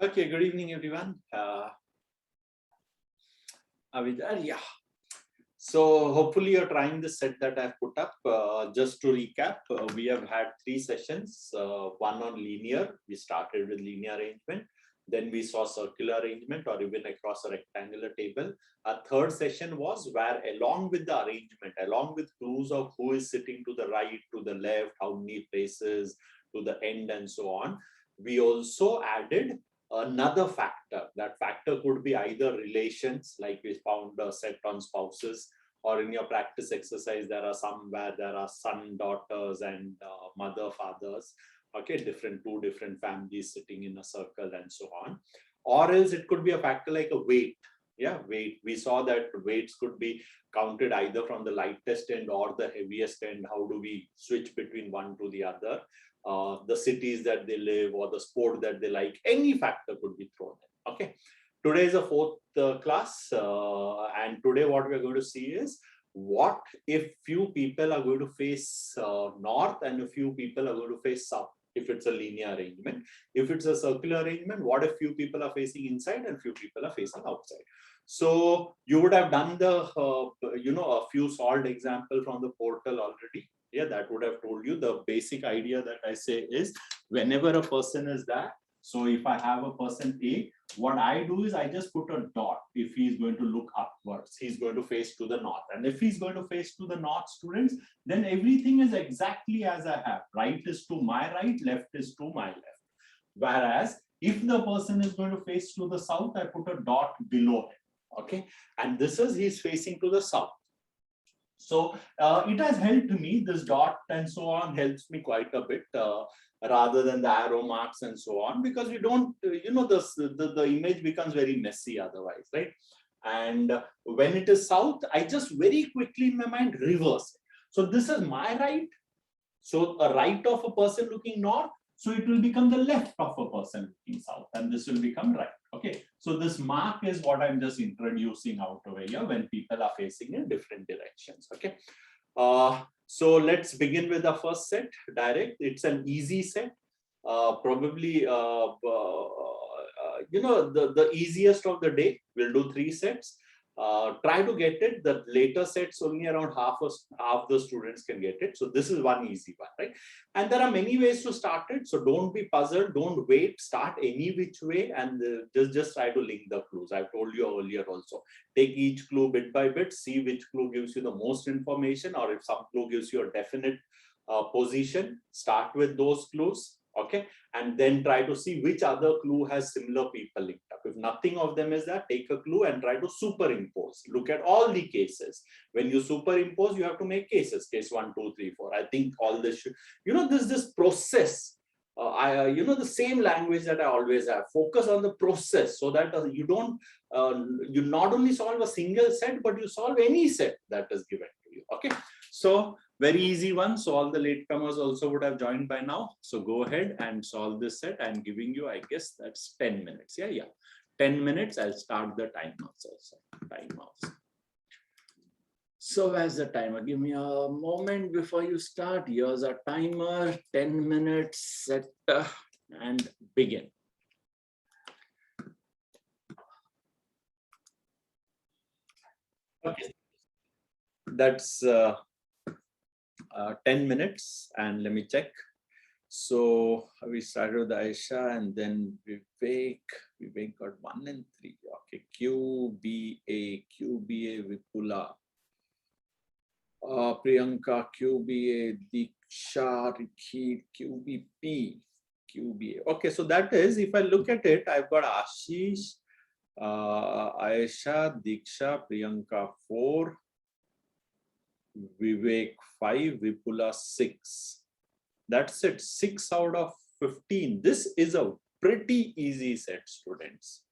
Okay, good evening, everyone. Are we there? Yeah. So hopefully you're trying the set that I've put up. Just to recap, we have had 3 sessions. One on linear. We started with linear arrangement. Then we saw circular arrangement or even across a rectangular table. A third session was where along with the arrangement, along with clues of who is sitting to the right, to the left, how many places, to the end and so on, we also added another factor. That factor could be either relations, like we found a set on spouses, or in your practice exercise, there are some where there are son, daughters, and mother, fathers. Okay, two different families sitting in a circle and so on. Or else it could be a factor like a weight. Yeah, weight. We saw that weights could be counted either from the lightest end or the heaviest end. How do we switch between one to the other? The cities that they live or the sport that they like, any factor could be thrown in. Okay. Today is a 4th class, and today what we're going to see is what if few people are going to face north and a few people are going to face south. If it's a linear arrangement, if it's a circular arrangement, what if few people are facing inside and few people are facing outside? So you would have done the a few solved example from the portal already. Yeah, that would have told you the basic idea that I say is whenever a person is there. So if I have a person A, what I do is I just put a dot. If he's going to look upwards, he's going to face to the north. And if he's going to face to the north, students, then everything is exactly as I have. Right is to my right, left is to my left. Whereas if the person is going to face to the south, I put a dot below him. Okay. And this is he's facing to the south. So it has helped me, this dot and so on helps me quite a bit rather than the arrow marks and so on, because we don't, the image becomes very messy otherwise, right? And when it is south, I just very quickly in my mind reverse it. So this is my right. So a right of a person looking north. So it will become the left of a person looking south, and this will become right. Okay. So this mark is what I'm just introducing out over here when people are facing in different directions. Okay. So let's begin with the first set. Direct. It's an easy set. Probably, the easiest of the day. We'll do 3 sets. Try to get it. The later sets only around half the students can get it. So this is one easy one, right? And there are many ways to start it. So don't be puzzled. Don't wait. Start any which way and just try to link the clues. I've told you earlier also. Take each clue bit by bit. See which clue gives you the most information, or if some clue gives you a definite position. Start with those clues. Okay, and then try to see which other clue has similar people linked up. If nothing of them is there, take a clue and try to superimpose. Look at all the cases. When you superimpose, you have to make cases. Case 1, 2, 3, 4. I think all this should, this process. The same language that I always have. Focus on the process so that you don't, you not only solve a single set, but you solve any set that is given to you. Okay, so very easy one. So all the latecomers also would have joined by now. So go ahead and solve this set. I'm giving you, I guess that's 10 minutes. Yeah. 10 minutes. I'll start the timers also. Timers. So where's the timer? Give me a moment before you start. Here's a timer. 10 minutes. Set and begin. Okay. That's 10 minutes, and let me check. So we started with Aisha and then Vivek. Vivek got 1 and 3. Okay, QBA, Vipula, Priyanka, QBA, Diksha, Rikhi, QBA. Okay, so that is, if I look at it, I've got Ashish, Aisha, Diksha, Priyanka 4, Vivek 5, Vipula 6. That's it, 6 out of 15. This is a pretty easy set, students.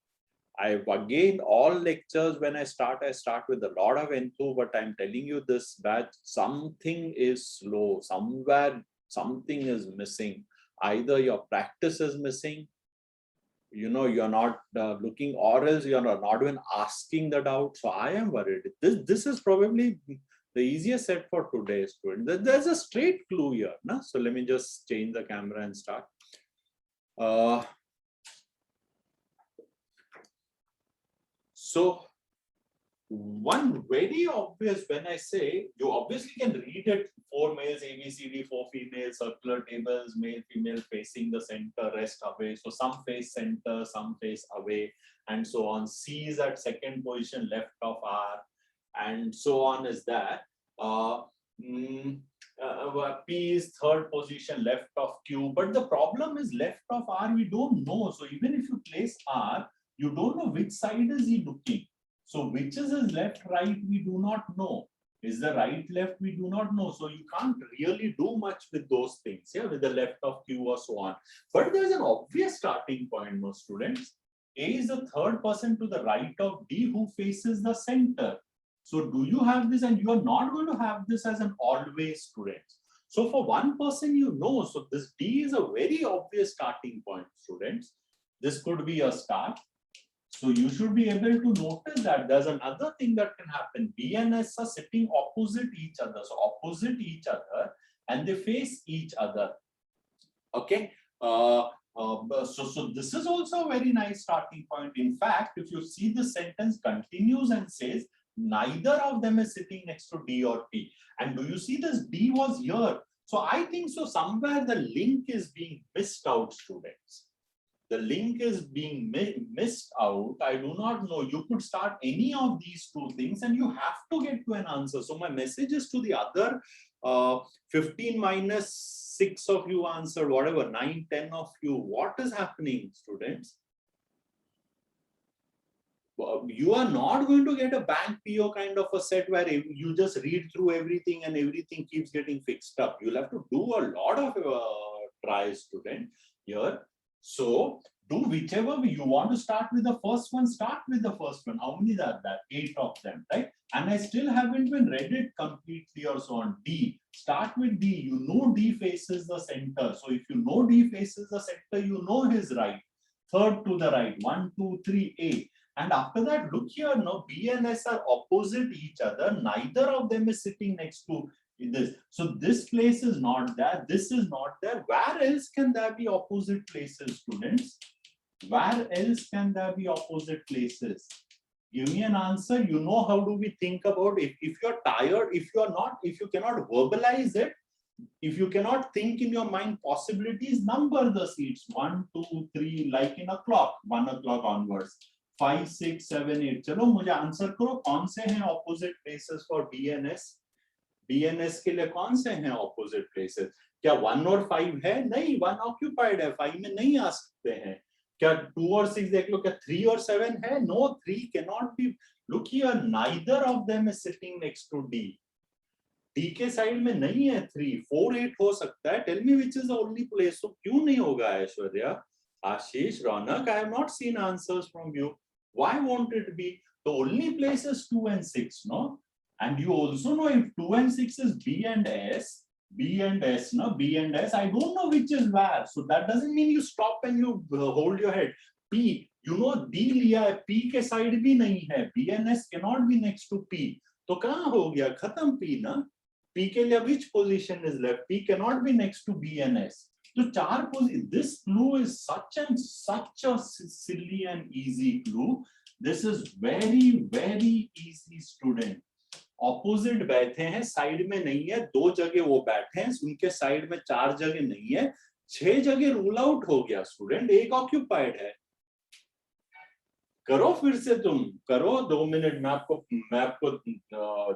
Again, all lectures when I start with a lot of enthu, but I'm telling you this batch, something is slow. Somewhere, something is missing. Either your practice is missing, you're not looking, or else you're not even asking the doubt. So I am worried. This is probably the easiest set for today's student. There's a straight clue here. No? So let me just change the camera and start. So one very obvious, when I say, you obviously can read it, 4 males ABCD, 4 females, circular tables, male female facing the center, rest away, so some face center, some face away, and so on. C is at second position left of R, and so on is that. P is third position left of Q, but the problem is left of R we don't know. So even if you place R, you don't know which side is he looking. So which is his left, right, we do not know. Is the right, left, we do not know. So you can't really do much with those things, yeah, with the left of Q or so on. But there's an obvious starting point, most students. A is the third person to the right of D who faces the center. So do you have this? And you are not going to have this as an always, students. So for one person, you know, so this D is a very obvious starting point, students. This could be a start. So you should be able to notice that there's another thing that can happen. B and S are sitting opposite each other. So opposite each other, and they face each other. Okay. So this is also a very nice starting point. In fact, if you see the sentence continues and says, neither of them is sitting next to D or P. And do you see this? D was here. So I think so somewhere the link is being missed out, students. The link is being missed out. I do not know. You could start any of these two things and you have to get to an answer. So my message is to the other 15 minus 6 of you answered, whatever, 9, 10 of you. What is happening, students? You are not going to get a bank PO kind of a set where you just read through everything and everything keeps getting fixed up. You'll have to do a lot of tries, student, here. So do whichever you want to start with the first one, start with the first one. How many are that? 8 of them, right? And I still haven't been read it completely or so on. D, start with D. You know D faces the center. So if you know D faces the center, you know his right. Third to the right, 1, 2, 3, A. And after that, look here, no, B and S are opposite each other. Neither of them is sitting next to this. So this place is not there. This is not there. Where else can there be opposite places, students? Where else can there be opposite places? Give me an answer. You know, how do we think about it? If you're tired, if you cannot verbalize it, if you cannot think in your mind possibilities, number the seats. 1, 2, 3, like in a clock, 1 o'clock onwards. 5, 6, 7, 8. चलो मुझे answer करो कौन से हैं opposite places for BNS? BNS के लिए कौन से हैं opposite places? क्या 1 और 5 है? नहीं, 1 occupied है, 5 में नहीं आ सकते हैं. क्या 2 और 6 देख लो, क्या 3 और 7 है? No, 3 cannot be. Look here, neither of them is sitting next to D. D के साइड में नहीं है 3, 4, 8 हो सकता है. Tell me which is the only place. So क्यों नहीं होगा Aishwarya? Ashish, Ronak, I have not seen answers from you. Why won't it be? The only place is 2 and 6, no? And you also know if 2 and 6 is B and S, no? B and S, I don't know which is where. So that doesn't mean you stop and you hold your head. P, you know, D लिया है, P के side भी नहीं है. B and S cannot be next to P. तो कहाँ हो गया? खत्म P ना? P के लिए which position is left? P cannot be next to B and S. So this clue is such a silly and easy clue. This is very, very easy, student. Opposite बैठे हैं, side में नहीं है, 2 जगह वो बैठे हैं, उनके साइड में 4 जगह नहीं है, 6 जगह रूल आउट हो गया, स्टूडेंट. 1 ऑक्यूपाइड है. करो फिर से, तुम करो 2 मिनट. मैं आपको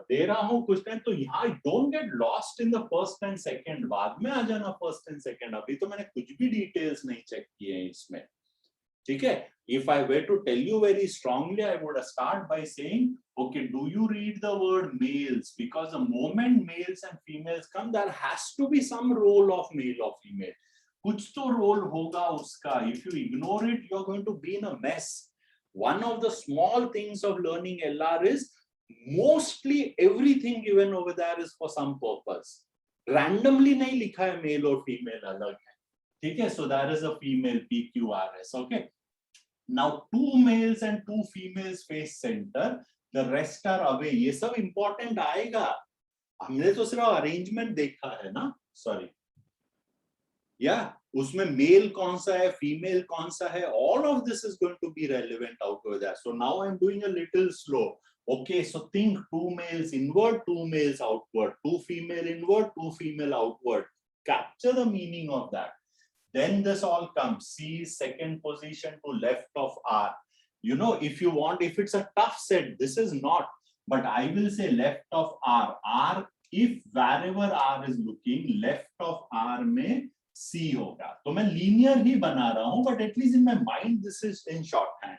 दे रहा हूं कुछ टाइम. तो यहाँ don't get lost in the first and second. बाद में आ जाना फर्स्ट एंड सेकंड. अभी तो मैंने कुछ भी डिटेल्स नहीं चेक किए हैं इसमें. ठीक है. If I were to tell you very strongly, I would start by saying, okay, do you read the word males? Because the moment males and females come, there has to be some role of male or female. कुछ तो role होगा उसका. If you ignore it, you're going to be in a mess. One of the small things of learning LR is mostly everything given over there is for some purpose. Randomly नहीं लिखा है male और female अलग है. ठीक है. So there is a female PQRS. Okay. Now 2 males and 2 females face center. The rest are away. ये सब important आएगा. हमने तो सिर्फ arrangement देखा है ना. Sorry. Yeah. उसमें मेल कौन सा है, फीमेल कौन सा है, all of this is going to be relevant out of that. So now I'm doing a little slow. Okay, so think 2 males inward, 2 males outward, 2 female inward, 2 female outward. Capture the meaning of that. Then this all comes. C is second position to left of R. You know, if you want, if it's a tough set, this is not, but I will say left of R. R, if wherever R is looking, left of R में C होगा. तो मैं linear ही बना रहा हूँ, but at least in my mind this is in shorthand.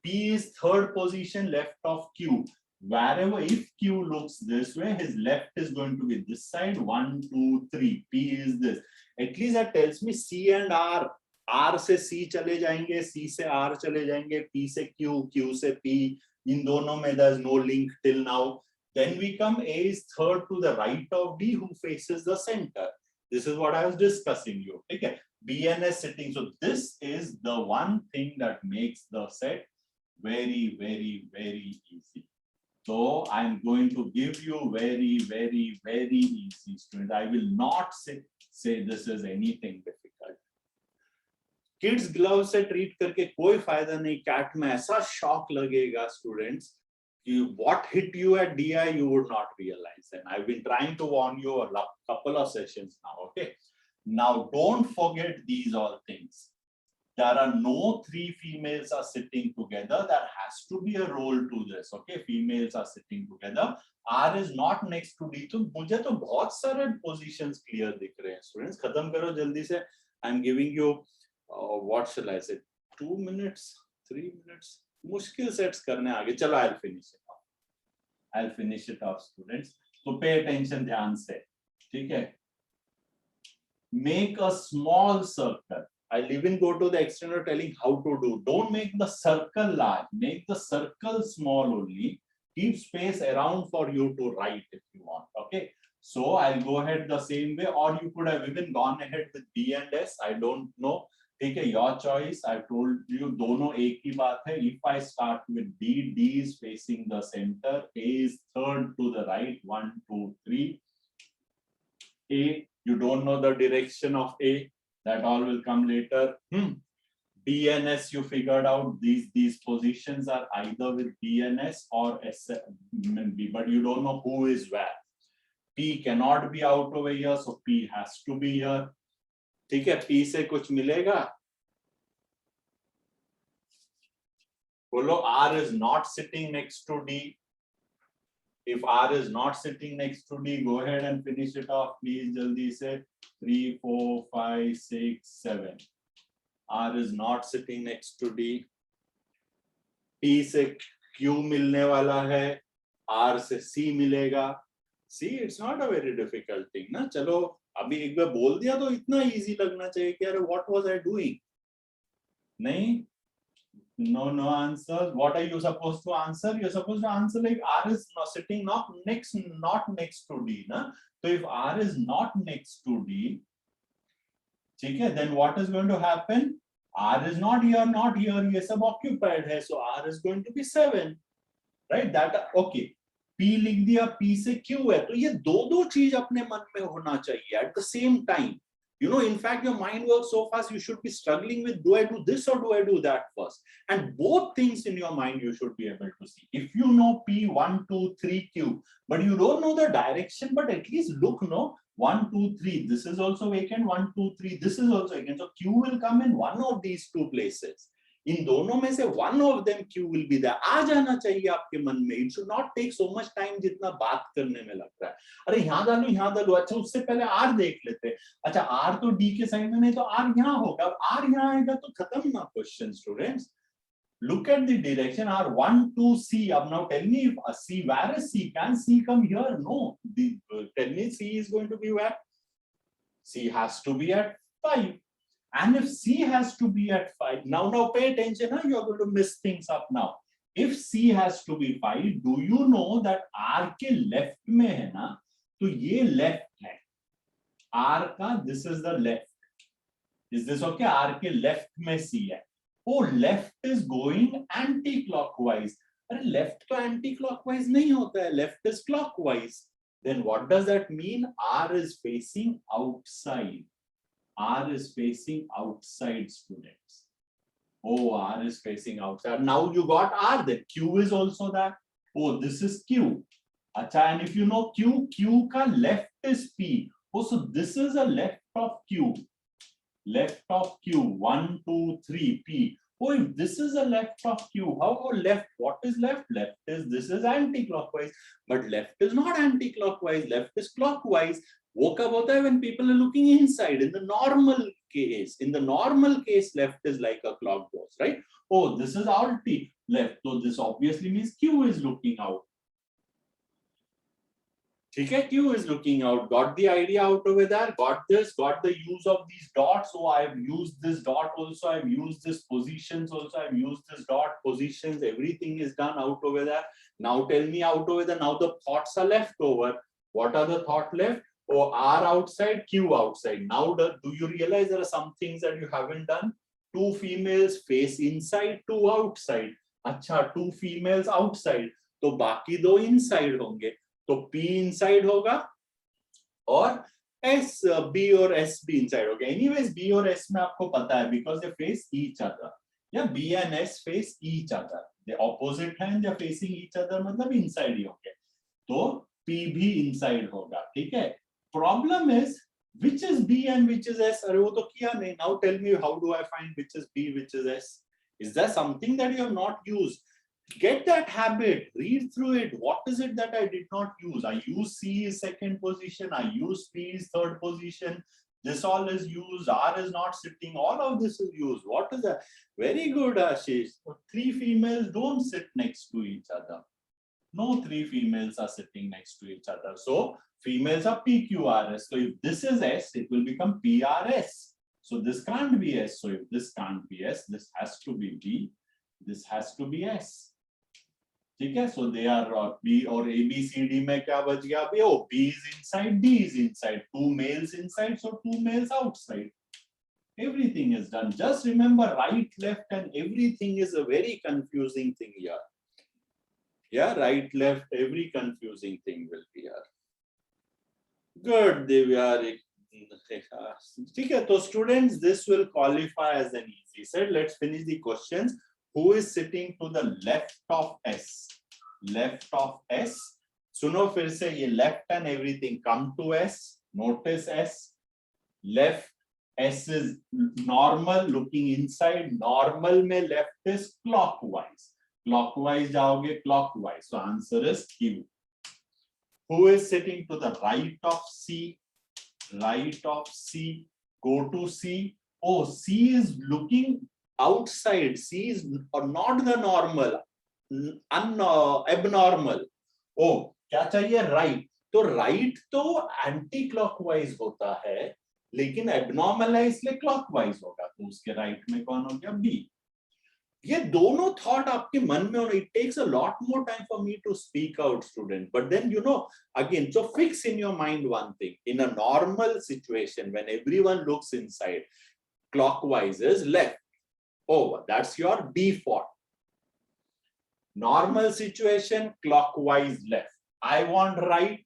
P is third position left of Q. Wherever, if Q looks this way, his left is going to be this side. 1, 2, 3. P is this. At least that tells me C and R. R से C चले जाएंगे, C से R चले जाएंगे, P से Q, Q से P. इन दोनों में there is no link till now. Then we come, A is third to the right of D, who faces the center. This is what I was discussing you. Okay, BNS sitting. So this is the one thing that makes the set very, very, very easy. So I'm going to give you very, very, very easy, students. I will not say this is anything difficult. Kids glove से treat करके कोई फायदा नहीं. CAT में ऐसा shock लगेगा, students. What hit you at DI, you would not realize. And I've been trying to warn you a couple of sessions now. Okay. Now don't forget these all things. There are no 3 females are sitting together. There has to be a role to this. Okay, females are sitting together. R is not next to D. तो मुझे तो बहुत सारे positions clear दिख रहे हैं. Students, खत्म करो जल्दी से. I'm giving you what shall I say? 2 minutes, 3 minutes. मुश्किल sets करने आगे. चलो, I'll finish it off. I'll finish it off, students. So pay attention ध्यान से. ठीक है? Make a small circle. I'll even go to the extent of telling how to do. Don't make the circle large. Make the circle small only. Keep space around for you to write if you want. Okay. So I'll go ahead the same way, or you could have even gone ahead with B and S. I don't know. Take your choice. I told you, दोनों एक ही बात है. If I start with D, D is facing the center. A is third to the right. 1, 2, 3. A, you don't know the direction of A. That all will come later. B and S, you figured out these positions are either with B and S or S and B, but you don't know who is where. P cannot be out over here, so P has to be here. ठीक है, P से कुछ मिलेगा? बोलो, R is not sitting next to D. If R is not sitting next to D, go ahead and finish it off, please. Jaldi se. 3, 4, 5, 6, 7. R is not sitting next to D. P से Q मिलने वाला है. R से C मिलेगा. See, it's not a very difficult thing, ना? चलो, अभी एक बार बोल दिया तो इतना easy लगना चाहिए कि यार, what was I doing? नहीं? No answers. What are you supposed to answer? You're supposed to answer like R is not sitting not next to D, na? So if R is not next to D, okay, then what is going to happen? R is not here, ये सब occupied है, so R is going to be 7, right? That okay. P लिख दिया, P से Q है, तो ये दो चीज अपने मन में होना चाहिए at the same time. You know, in fact, your mind works so fast, you should be struggling with, do I do this or do I do that first? And both things in your mind, you should be able to see. If you know P, 1, 2, 3, Q, but you don't know the direction, but at least look, no, 1, 2, 3, this is also vacant, 1, 2, 3, this is also vacant. So Q will come in one of these two places. इन दोनों में से one of them Q will be there. आ जाना चाहिए आपके मन में. It should not take so much time जितना बात करने में लगता है. अरे यहाँ डालो. अच्छा, उससे पहले R देख लेते. अच्छा, R तो D के साइड में नहीं, तो R यहाँ होगा. R यहाँ आएगा तो खत्म ना question, students. Look at the direction R1 to C. Now tell me if C, where is C? Can C come here? No. Tell me C is going to be where? C has to be at 5. And if C has to be at 5, now pay attention, huh? You are going to miss things up now. If C has to be 5, do you know that R के left में है ना? तो ये left है. R का, this is the left. Is this okay? R के left में C है. Oh, left is going anti-clockwise. अरे left तो anti-clockwise नहीं होता है. Left is clockwise. Then what does that mean? R is facing outside. R is facing outside, students. Oh, R is facing outside. Now you got R, then Q is also that. Oh, this is Q. Acha, and if you know Q, Q ka left is P. Oh, so this is a left of Q. Left of Q, 1, 2, 3, P. Oh, if this is a left of Q, how about left? What is left? Left is, this is anti-clockwise. But left is not anti-clockwise, left is clockwise. वो कब होता है when people are looking inside? In the normal case, left is like a clock goes, right? Oh, this is alti left, so this obviously means Q is looking out. Okay, Q is looking out. Got the idea out over there? Got this? Got the use of these dots? So I've used this dot also. I've used this positions also. I've used this dot positions. Everything is done out over there. Now tell me out over there. Now the thoughts are left over. What are the thought left? Oh, R outside, Q outside. Now do you realize there are some things that you haven't done? Two females face inside, two outside. अच्छा, two females outside. तो बाकी दो inside होंगे. तो P inside होगा और S, B और S भी inside होगा. Anyways, B और S में आपको पता है because they face each other. Yeah, B and S face each other. They opposite हैं, they are facing each other, मतलब inside ही होंगे. तो P भी inside होगा, ठीक है? Problem is which is B and which is S? अरे वो तो किया नहीं. Now tell me how do I find which is B, which is S? Is there something that you have not used? Get that habit, read through it. What is it that I did not use? I use C is second position, I use P is third position, this all is used, R is not sitting, all of this is used. What is that? Very good, Ashish. Three females don't sit next to each other. No, three females are sitting next to each other. So females are PQRS. So if this is S, it will become PRS. So this can't be S. So if this can't be S, this has to be B. This has to be S. ठीक है, so they are B और A B C D में क्या बच गया अभी? Oh, B is inside, D is inside, two males inside, so two males outside. Everything is done. Just remember right, left, and everything is a very confusing thing here. Yeah, right, left, every confusing thing will be here. Good, Divya. ठीक है, तो students, this will qualify as an easy set. Let's finish the questions. Who is sitting to the left of S? Left of S. सुनो फिर से ये left and everything come to S. Notice S. Left S is normal, looking inside. Normal में left is clockwise. Clockwise जाओगे clockwise. So answer is Q. Who is sitting to the right of C? Right of C. Go to C. Oh, C is looking outside. C is not the normal, abnormal. Oh, क्या चाहिए? Right. तो right तो anti clockwise होता है, लेकिन abnormal है इसलिए clockwise होगा. तो उसके right में कौन हो गया? B. ये दोनों thought आपके मन में होना. It takes a lot more time for me to speak out, student. But then you know, again, so fix in your mind one thing. In a normal situation, when everyone looks inside, clockwise is left. Oh, that's your default. Normal situation, clockwise left. I want right,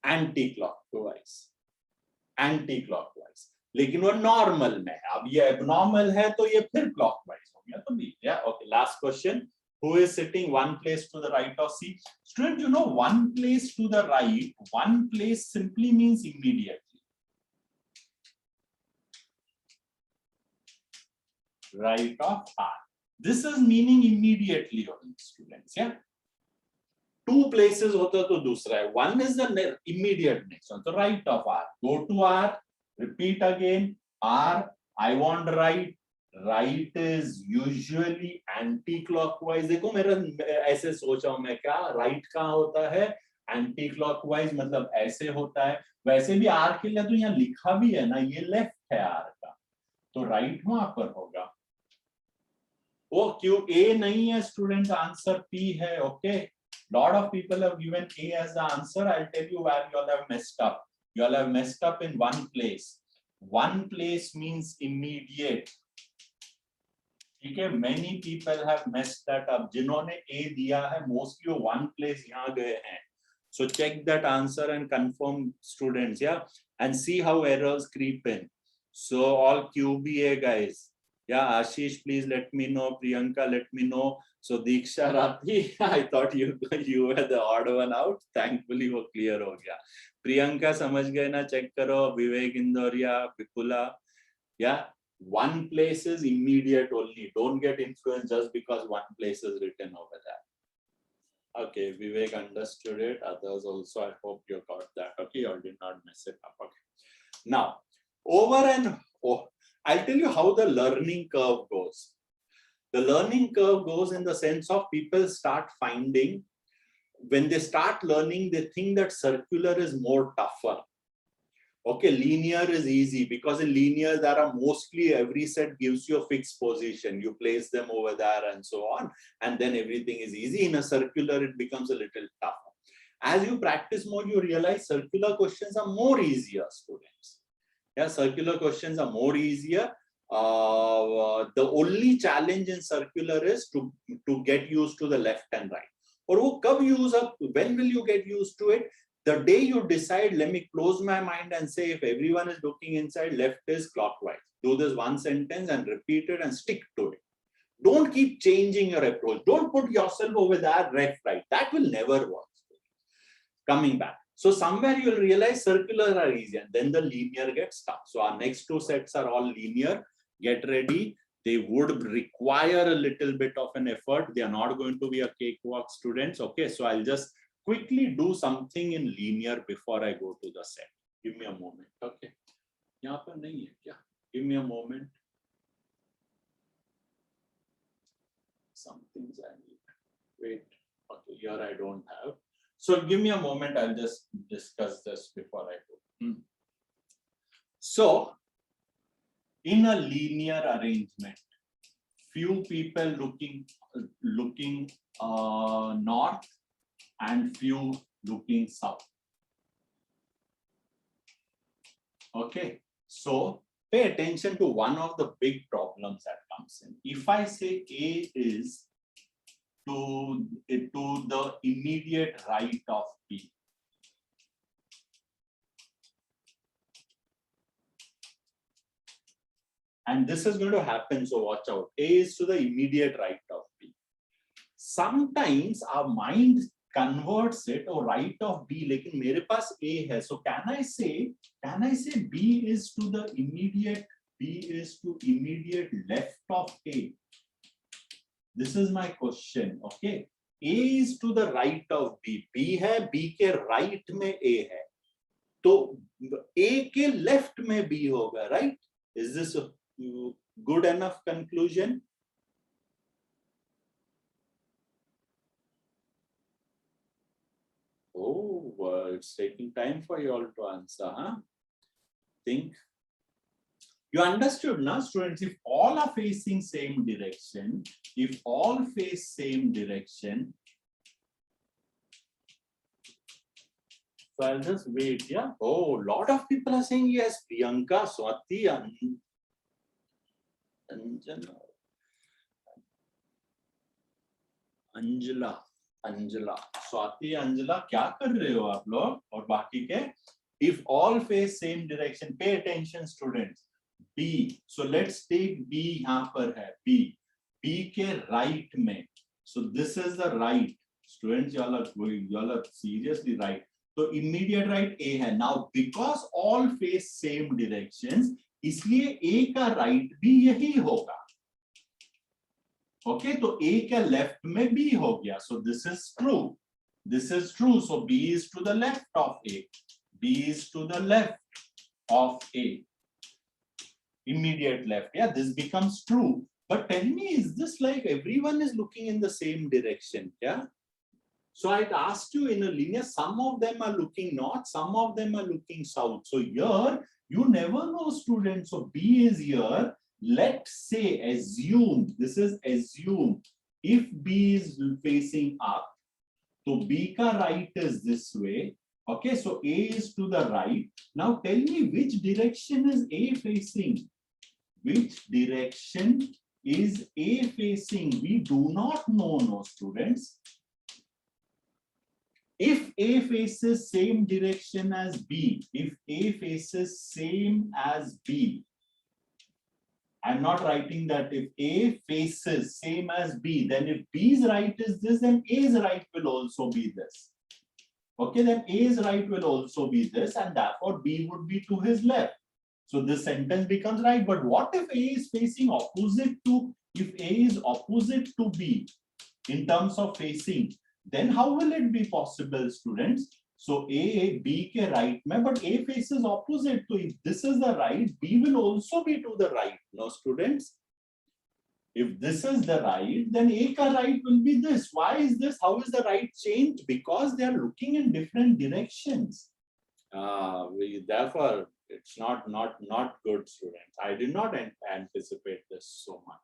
anti-clockwise. Anti-clockwise. लेकिन वो normal में है. अब ये abnormal है तो ये फिर clockwise हो गया. तो भी, yeah, okay. Last question. Who is sitting one place to the right of C? Student, you know, one place to the right, one place simply means immediately. Right of R. This is meaning immediately only, students. Yeah. Two places होता तो दूसरा है. One is the immediate next one. So right of R. Go to R. Repeat again. R. I want right. Right is usually anti-clockwise. देखो मेरा ऐसे सोचा हूं मैं क्या. Right कहाँ होता है? Anti-clockwise मतलब ऐसे होता है. वैसे भी R के लिए तो यहाँ लिखा भी है ना. ये left है R का. तो right वहां पर होगा. वो क्यों A नहीं है students, answer P है. Okay, lot of people have given A as the answer. I'll tell you where you all have messed up. You all have messed up in one place. One place means immediate. ठीक है, many people have messed that up. जिन्होंने A दिया है mostly one place यहाँ गए हैं. So check that answer and confirm, students. Yeah, and see how errors creep in. So all QBA guys. Yeah, Ashish, please let me know. Priyanka, let me know. So Diksha Rathi, I thought you were the odd one out. Thankfully, वो clear हो गया. Priyanka समझ गए ना? Check करो. Vivek Indoria, Vikula. Yeah, one place is immediate only. Don't get influenced just because one place is written over there. Okay, Vivek understood it. Others also, I hope you got that. Okay, you did not mess it up. Okay. Now, I'll tell you how the learning curve goes. The learning curve goes in the sense of people start finding, when they start learning, they think that circular is more tougher. Okay, linear is easy because in linear, there are mostly every set gives you a fixed position. You place them over there and so on, and then everything is easy. In a circular, it becomes a little tougher. As you practice more, you realize circular questions are more easier, students. Yeah, circular questions are more easier. The only challenge in circular is to get used to the left and right. Or wo kab use up, when will you get used to it? The day you decide, let me close my mind and say, if everyone is looking inside, left is clockwise. Do this one sentence and repeat it and stick to it. Don't keep changing your approach. Don't put yourself over there, left, right. That will never work. Coming back. So somewhere you'll realize circular are easy and then the linear gets tough. So our next two sets are all linear. Get ready. They would require a little bit of an effort. They are not going to be a cakewalk, students. Okay, so I'll just quickly do something in linear before I go to the set. Give me a moment. Okay. यहाँ पर नहीं है क्या? Give me a moment. Some things I need. Wait. Okay, here I don't have. So give me a moment. I'll just discuss this before I go. So in a linear arrangement, few people looking north and few looking south. Okay, so pay attention to one of the big problems that comes in. If I say A is to the immediate right of B, and this is going to happen, so watch out. A is to the immediate right of B. Sometimes our mind converts it or right of B, लेकिन मेरे पास A है. So can I say B is to the immediate, B is to immediate left of A? This is my question. Okay, A is to the right of B. B है, B के right में A है. तो A के left में B होगा, right? Is this a good enough conclusion? Oh, it's taking time for you all to answer, huh? Think. You understood now, students? If all are facing same direction, if all face same direction, so I'll just wait. Yeah. Oh, a lot of people are saying yes. Priyanka, Swati, Anjala, Swati, Anjala, क्या कर रहे हो आप लोग? और बाकी के? If all face same direction, pay attention, students. B. So let's take B. यहाँ पर है B. B के right में. So this is the right. Students, y'all are seriously right. So immediate right A है. Now because all face same directions, इसलिए A का right भी यही होगा. Okay, तो A के left में B हो गया. So this is true. This is true. So B is to the left of A. B is to the left of A. Immediate left. Yeah, this becomes true. But tell me, is this like everyone is looking in the same direction? Yeah. So I'd asked you in a linear, some of them are looking north, some of them are looking south. So here, you never know, students. So B is here. Let's say, assume, this is assume, if B is facing up, so B ka right is this way. Okay, so A is to the right. Now tell me which direction is A facing? Which direction is A facing? We do not know, no, students. If A faces same direction as B, if A faces same as B, I'm not writing that if A faces same as B, then if B's right is this, then A's right will also be this. Okay, then A's right will also be this, and therefore B would be to his left. So this sentence becomes right. But what if A is facing opposite to, if A is opposite to B in terms of facing, then how will it be possible, students? So A, B ke right mein, but A faces opposite. So if this is the right, B will also be to the right. No, students? If this is the right, then A ka right will be this. Why is this? How is the right changed? Because they are looking in different directions. Therefore, it's not good, students. I did not anticipate this so much.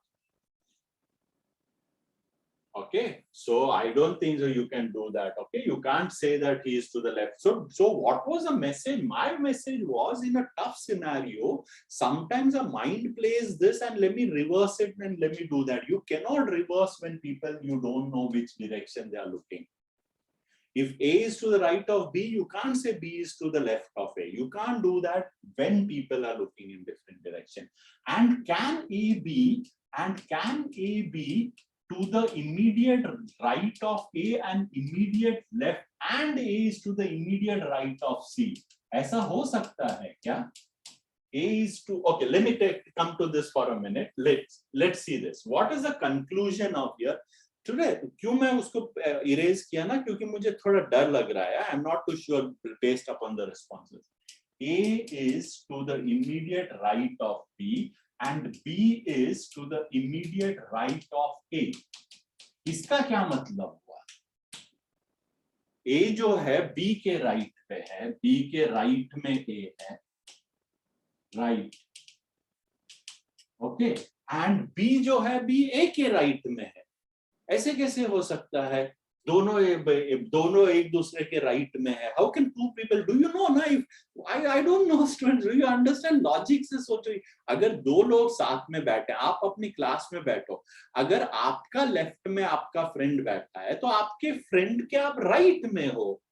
Okay, so I don't think so you can do that. Okay, you can't say that he is to the left. So what was the message? My message was, in a tough scenario, sometimes a mind plays this and let me reverse it and let me do that. You cannot reverse when people, you don't know which direction they are looking. If A is to the right of B, you can't say B is to the left of A. You can't do that when people are looking in different direction. And can A be to the immediate right of A and immediate left, and A is to the immediate right of C? ऐसा हो सकता है क्या? A is to, okay, let me come to this for a minute. Let's see this. What is the conclusion of here? Today, क्यों मैं उसको erase किया ना? क्योंकि मुझे थोड़ा डर लग रहा है. I'm not too sure based upon the responses. A is to the immediate right of B and B is to the immediate right of A. इसका क्या मतलब हुआ? A जो है B के right पे है, B के right में A है, right. Okay, and B जो है B A के right में है. ऐसे कैसे हो सकता है? दोनों एक दूसरे के राइट में है. How can two people? Do you know? ना, I don't know, students. Do you understand logic से सोचो. अगर दो लोग साथ में बैठे, आप अपनी क्लास में बैठो, अगर आपका लेफ्ट में आपका फ्रेंड बैठा है, तो आपके फ्रेंड के आप राइट में हो.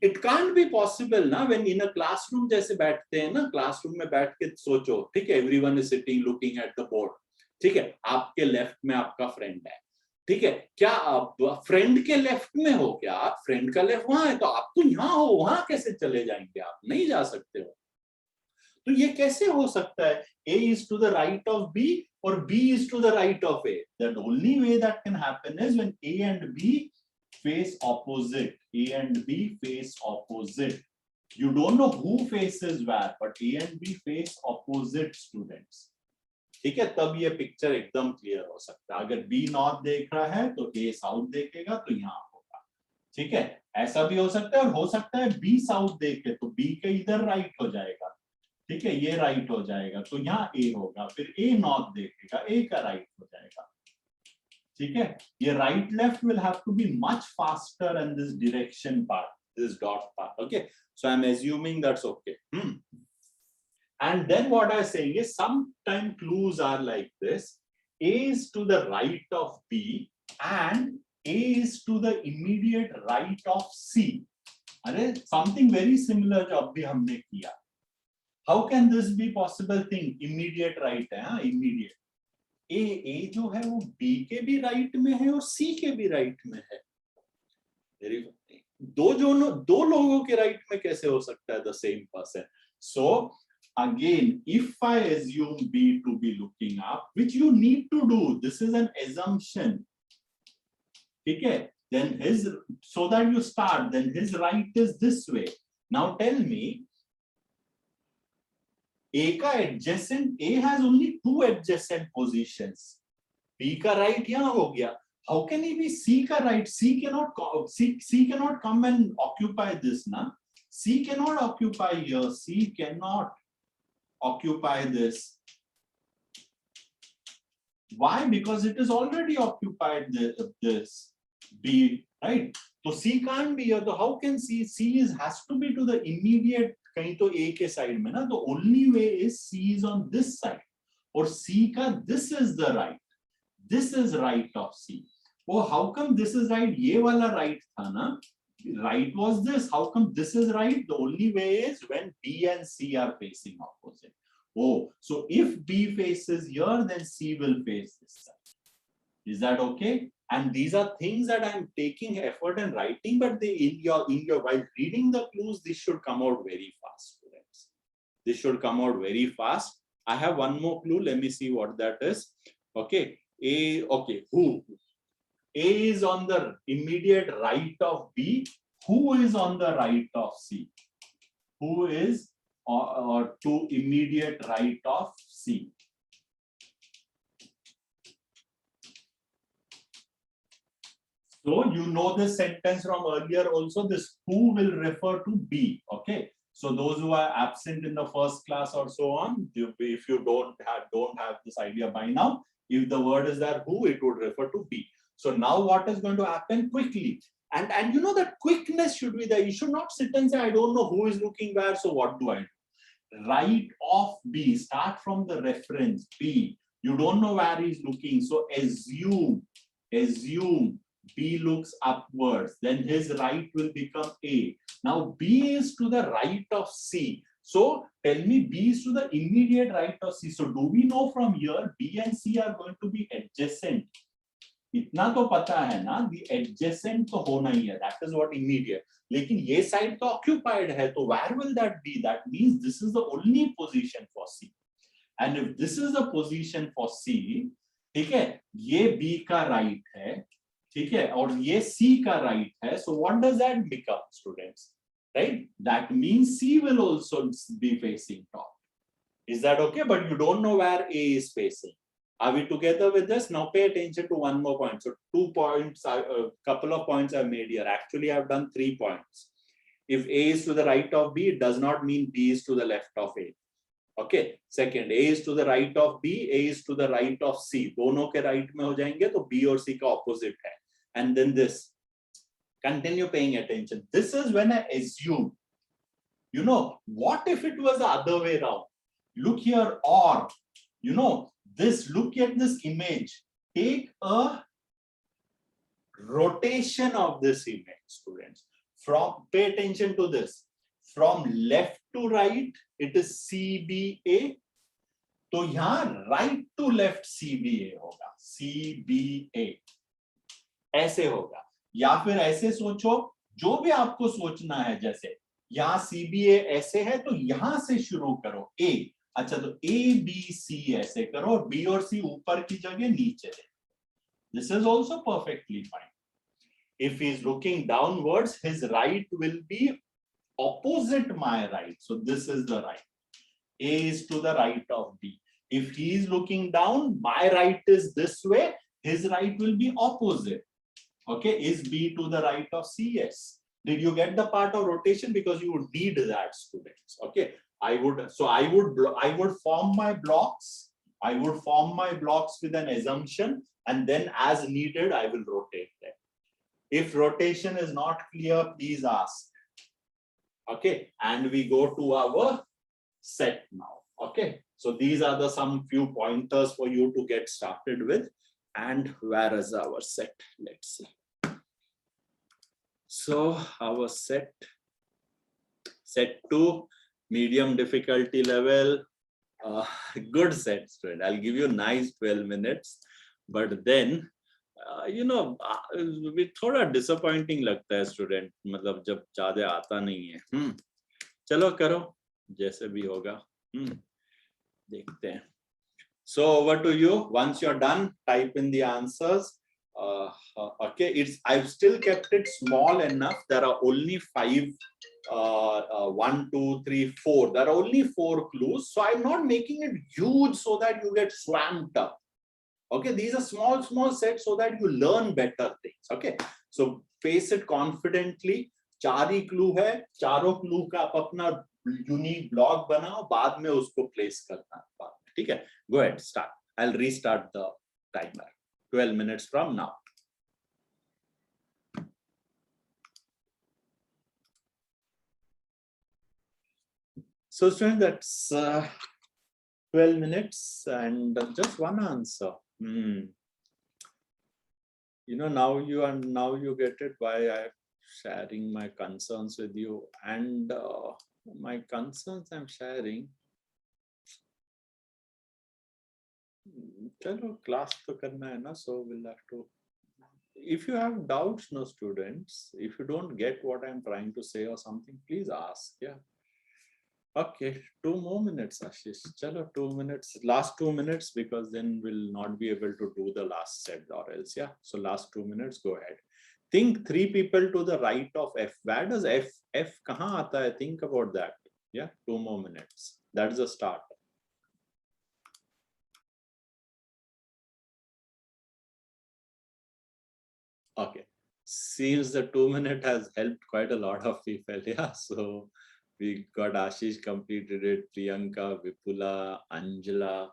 It can't be possible ना, when in a classroom जैसे बैठते हैं ना, क्लासरूम में बैठ के सोचो, ठीक है, everyone is sitting looking at the board. ठीक है, आपके लेफ्ट में आपका फ्रेंड है. ठीक है, क्या आप फ्रेंड के लेफ्ट में हो? क्या आप फ्रेंड का लेफ्ट वहां है, तो आप तो यहाँ हो, वहां कैसे चले जाएंगे? आप नहीं जा सकते हो. तो ये कैसे हो सकता है? A is to the right of B or B is to the right of A. The only way that can happen is when A and B face opposite. A and B face opposite. You don't know who faces where, but A and B face opposite, students. ठीक है, तब ये picture एकदम clear हो सकता है. अगर B north देख रहा है तो A साउथ देखेगा, तो यहाँ होगा. ठीक है, ऐसा भी हो सकता है. और हो सकता है B साउथ देखे तो B के इधर राइट हो जाएगा. ठीक है, ये राइट हो जाएगा, तो यहाँ A होगा. फिर A नॉर्थ देखेगा, A का राइट हो जाएगा. ठीक है, ये right left will have to be much faster in this direction part, this dot part. Okay, so I'm assuming that's okay. And then what I'm saying is, sometimes clues are like this. A is to the right of B and A is to the immediate right of C. अरे, something very similar जो अभी हमने किया. How can this be possible thing? Immediate right है, हाँ, immediate. A जो है वो B के भी right में है और C के भी right में है. दो लोगों के right में कैसे हो सकता है the same person? So again, if I assume B to be looking up, which you need to do, this is an assumption. Okay, then so that you start, then his right is this way. Now tell me, A ka adjacent, A has only two adjacent positions. B ka right यहाँ हो गया. How can he be C ka right? C cannot come and occupy this, na? C cannot occupy here. C cannot occupy this. Why? Because it is already occupied this B, right? So C can't be here. So how can C has to be to the immediate, कहीं तो A के side में ना. The only way is C is on this side. और C का this is the right. This is right of C. Oh, how come this is right? ये वाला right था ना. Right was this. How come this is right? The only way is when B and C are facing opposite. Oh, so if B faces here, then C will face this side. Is that okay? And these are things that I'm taking effort in writing, but they in your while reading the clues, this should come out very fast, students. This should come out very fast. I have one more clue. Let me see what that is. Okay. Who? A is on the immediate right of B. Who is on the right of C? Who is or to immediate right of C? So you know this sentence from earlier also, this who will refer to B, okay? So those who are absent in the first class or so on, if you don't have this idea by now, if the word is there who, it would refer to B. So now what is going to happen quickly? And you know that quickness should be there. You should not sit and say, I don't know who is looking where, so what do I do? Right of B, start from the reference B. You don't know where he's looking, so assume B looks upwards, then his right will become A. Now B is to the right of C. So tell me B is to the immediate right of C. So do we know from here B and C are going to be adjacent? इतना तो पता है ना, the adjacent तो होना ही है. That is what immediate. लेकिन ये side तो occupied है, तो where will that be? That means this is the only position for C. And if this is the position for C, ठीक है, ये B का right है, ठीक है, और ये C का right है. So what does that become, students? Right? That means C will also be facing top. Is that okay? But you don't know where A is facing. Are we together with this? Now pay attention to one more point. So 2 points, a couple of points I've made here. Actually, I've done 3 points. If A is to the right of B, it does not mean B is to the left of A. Okay. Second, A is to the right of B, A is to the right of C. दोनों के right में हो जाएंगे तो B और C का opposite है. And then this. Continue paying attention. This is when I assume. You know, what if it was the other way around? Look here, or, you know, this, look at this image. Take a rotation of this image, students. Pay attention to this. From left to right, it is CBA. तो यहाँ right to left CBA होगा. CBA. ऐसे होगा. या फिर ऐसे सोचो, जो भी आपको सोचना है, जैसे यहाँ CBA ऐसे है, तो यहाँ से शुरू करो A. अच्छा, तो A, B, C ऐसे करो और B और C ऊपर की जगह नीचे दे. This is also perfectly fine. If he is looking downwards, his right will be opposite my right. So this is the right. A is to the right of B. If he is looking down, my right is this way. His right will be opposite. Okay, is B to the right of C? Yes. Did you get the part of rotation? Because you would need that, students. Okay. I would form my blocks. I would form my blocks with an assumption, and then as needed, I will rotate them. If rotation is not clear, please ask. Okay, and we go to our set now. Okay, so these are the some few pointers for you to get started with. And where is our set? Let's see. So our set 2. Medium difficulty level, good set, student. I'll give you nice 12 minutes, but then you know, थोड़ा disappointing लगता है student, मतलब जब ज़्यादा आता नहीं है. चलो करो, जैसे भी होगा. देखते हैं. So over to you. Once you're done, type in the answers. Okay, I've still kept it small enough. There are only 5. 1, 2, 3, 4. There are only 4 clues. So I'm not making it huge so that you get swamped up. Okay, these are small sets so that you learn better things. Okay, so face it confidently. 4 he clue है. चारों clue का आप अपना unique block बनाओ. बाद में उसको place करना. ठीक है? Go ahead, start. I'll restart the timer. 12 minutes from now. So students, that's 12 minutes and just one answer. You know, now you get it why I'm sharing my concerns with you. And my concerns I'm sharing, चलो class तो करना है ना, so we'll have to. If you have doubts, no students, if you don't get what I'm trying to say or something, please ask. Yeah. Okay, 2 more minutes, Ashish. Chalo, 2 minutes. Last 2 minutes, because then we'll not be able to do the last set or else. Yeah. So last 2 minutes, go ahead. Think 3 people to the right of F. Where does F kahan aata hai? Think about that. Yeah. 2 more minutes. That's the start. Okay. Seems the 2 minute has helped quite a lot of people. Yeah. So we got Ashish completed it, Priyanka, Vipula, Angela,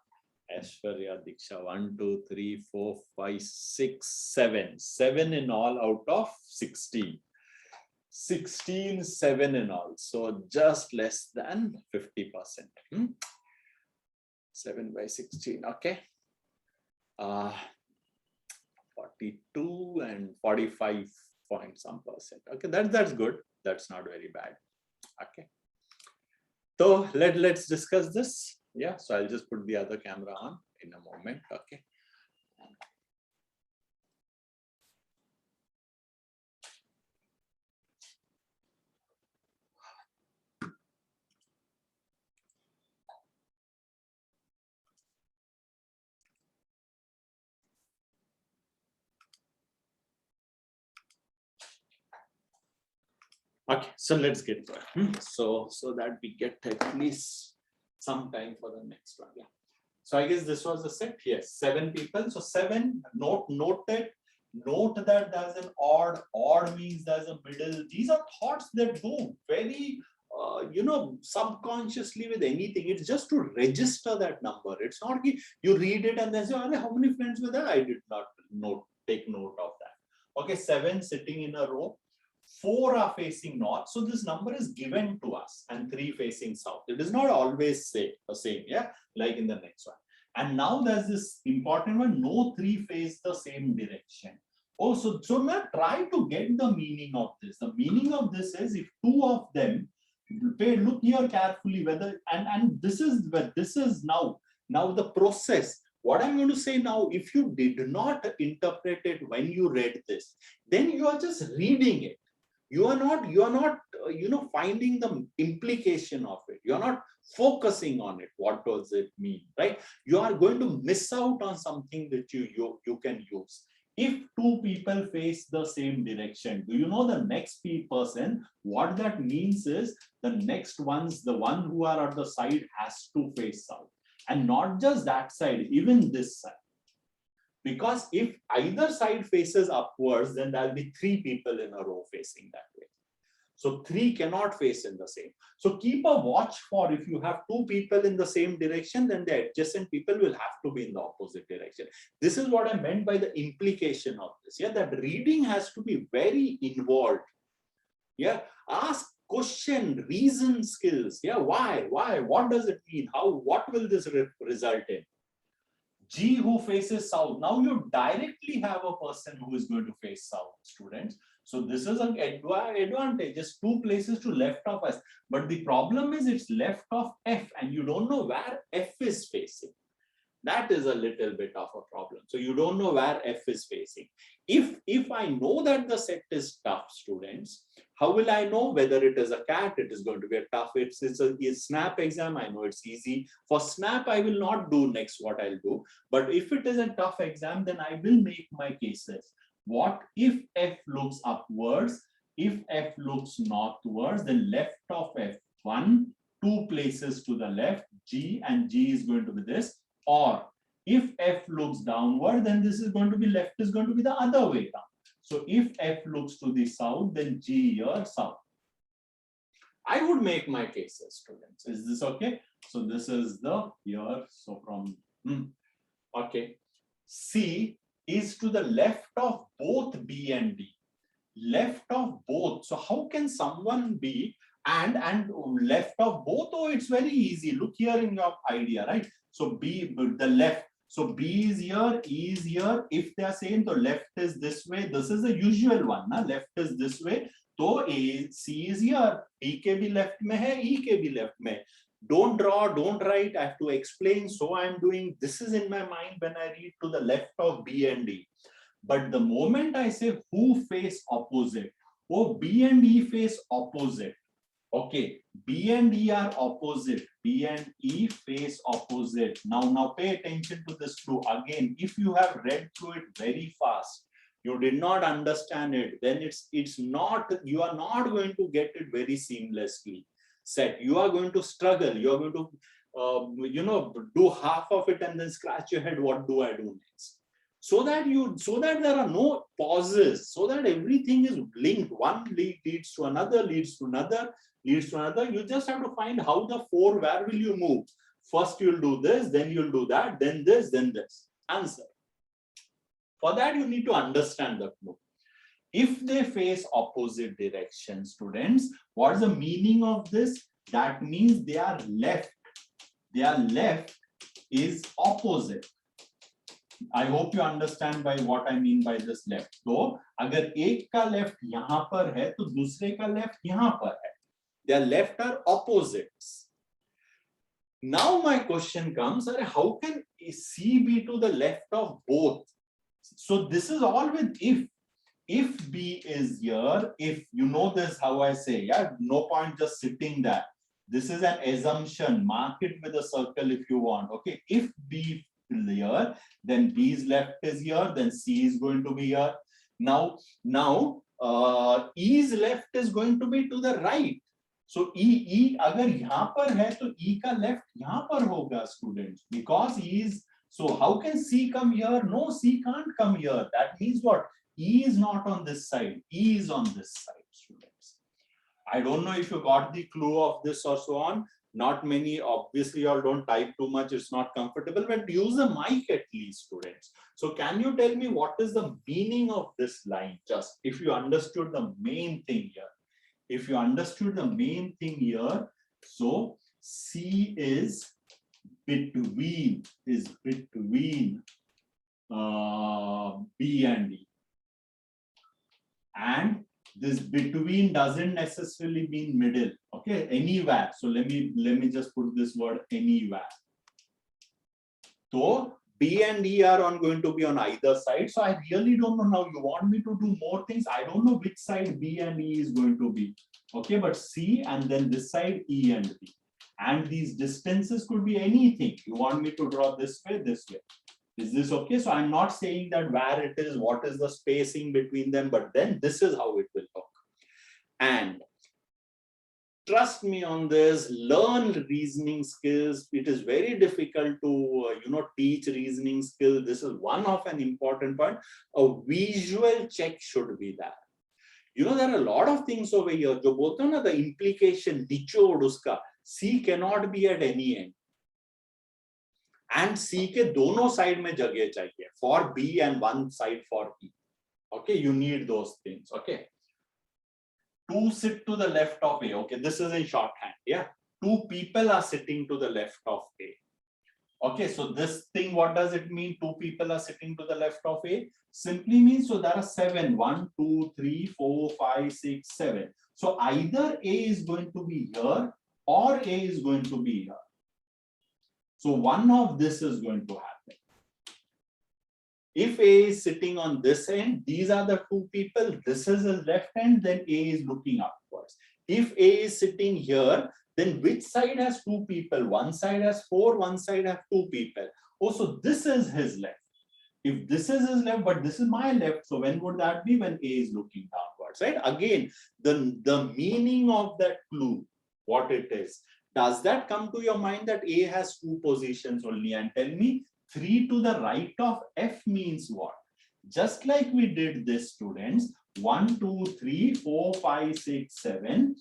Aishwarya, Diksha, 1, 2, 3, 4, 5, 6, 7. 7 in all out of 16. 16, 7 in all. So just less than 50%. 7 by 16. Okay. 42 and 45 point some percent. Okay, that's good. That's not very bad. Okay. So let's discuss this. Yeah, so I'll just put the other camera on in a moment. Okay. Okay, so let's get to it. So that we get at least some time for the next one. Yeah. So I guess this was the set. Yes, 7 people. So 7. Note that there's an odd. Odd means there's a middle. These are thoughts that go very subconsciously with anything. It's just to register that number. It's not you read it and then say, how many friends were there? I did not take note of that. Okay, 7 sitting in a row. 4 are facing north, so this number is given to us, and 3 facing south. It is not always the same, yeah, like in the next one. And now there's this important one: no 3 face the same direction. Also, so now try to get the meaning of this. The meaning of this is if 2 of them look here carefully whether and this is now the process. What I'm going to say now, if you did not interpret it when you read this, then you are just reading it. You are not finding the implication of it. You are not focusing on it. What does it mean, right? You are going to miss out on something that you can use. If 2 people face the same direction, do you know the next person? What that means is the next ones, the one who are at the side has to face south, and not just that side, even this side. Because if either side faces upwards, then there'll be 3 people in a row facing that way. So 3 cannot face in the same. So keep a watch for if you have 2 people in the same direction, then the adjacent people will have to be in the opposite direction. This is what I meant by the implication of this. Yeah, that reading has to be very involved. Yeah, ask question, reason skills. Yeah, why? What does it mean? How? What will this result in? G who faces south. Now you directly have a person who is going to face south, students. So this is an advantage. Just 2 places to left of us. But the problem is it's left of F and you don't know where F is facing. That is a little bit of a problem. So you don't know where F is facing. If I know that the set is tough, students, how will I know whether it is a cat? It is going to be a tough. It's a snap exam. I know it's easy. For snap, I will not do next what I'll do. But if it is a tough exam, then I will make my cases. What if F looks upwards? If F looks northwards, then left of F1, 2 places to the left, G, and G is going to be this. Or if F looks downward, then this is going to be left is going to be the other way down. So if F looks to the south, then G here south. I would make my cases, students. Is this okay? So this is the here. So from okay. C is to the left of both B and D. Left of both. So how can someone be and left of both? Oh, it's very easy. Look here in your idea, right? So B, the left. So B is here, E is here. If they are saying the left is this way, this is the usual one. Na? Left is this way. So C is here. D ke bhi left mein hai, E ke bhi left mein. Don't draw, don't write. I have to explain. So I'm doing, this is in my mind when I read to the left of B and D. But the moment I say who face opposite, oh, B and E face opposite. Okay, B and E are opposite. B and E face opposite. Now pay attention to this clue. Again, if you have read through it very fast, you did not understand it, then it's not, you are not going to get it very seamlessly set. You are going to struggle. You are going to do half of it and then scratch your head. What do I do next? So that there are no pauses, so that everything is linked. One leads to another, leads to another, leads to another. You just have to find how the four, where will you move? First you'll do this, then you'll do that, then this, then this. Answer. For that, you need to understand the clue. If they face opposite direction, students, what is the meaning of this? That means they are left. Their left is opposite. I hope you understand by what I mean by this left. So, अगर एक का left यहाँ पर है, तो दूसरे का left यहाँ पर है. Their left are opposites. Now my question comes, how can C be to the left of both? So this is all with if. If B is here, if you know this, how I say, yeah, no point just sitting there. This is an assumption. Mark it with a circle if you want. Okay, if B is here, then B's left is here, then C is going to be here. Now, E's left is going to be to the right. So E अगर यहाँ पर है तो E का left यहाँ पर होगा, students, because E is. So how can C come here? No, C can't come here. That means what? E is not on this side. E is on this side, students. I don't know if you got the clue of this or so on. Not many, obviously, you all don't type too much. It's not comfortable, but use a mic at least, students. So can you tell me what is the meaning of this line? Just if you understood the main thing here. If you understood the main thing here, so C is between B and D. And this between doesn't necessarily mean middle. Okay, anywhere. So let me just put this word anywhere. So B and E are going to be on either side. So I really don't know now. You want me to do more things? I don't know which side B and E is going to be. Okay, but C and then this side E and B. And these distances could be anything. You want me to draw this way, this way. Is this okay? So I'm not saying that where it is, what is the spacing between them, but then this is how it will look. And trust me on this, learn reasoning skills. It is very difficult to teach reasoning skills. This is one of an important point. A visual check should be there. There are a lot of things over here. जो बोलते हो ना, the implication, निचोड़ उसका, C cannot be at any end. And C के दोनों side में जगह चाहिए, for B and one side for E. Okay, you need those things. Okay. Two sit to the left of A. Okay, this is in shorthand. Yeah, two people are sitting to the left of A. Okay, so this thing, what does it mean? Two people are sitting to the left of A. Simply means, so there are 7. 1, 2, 3, 4, 5, 6, 7. So either A is going to be here or A is going to be here. So one of this is going to happen. If A is sitting on this end, these are the two people. This is his left hand, then A is looking upwards. If A is sitting here, then which side has two people? One side has 4, one side has 2 people. Oh, so this is his left. If this is his left, but this is my left, so when would that be? When A is looking downwards, right? Again, the meaning of that clue, what it is. Does that come to your mind that A has 2 positions only? And tell me, 3 to the right of F means what? Just like we did this, students, 1, 2, 3, 4, 5, 6, 7.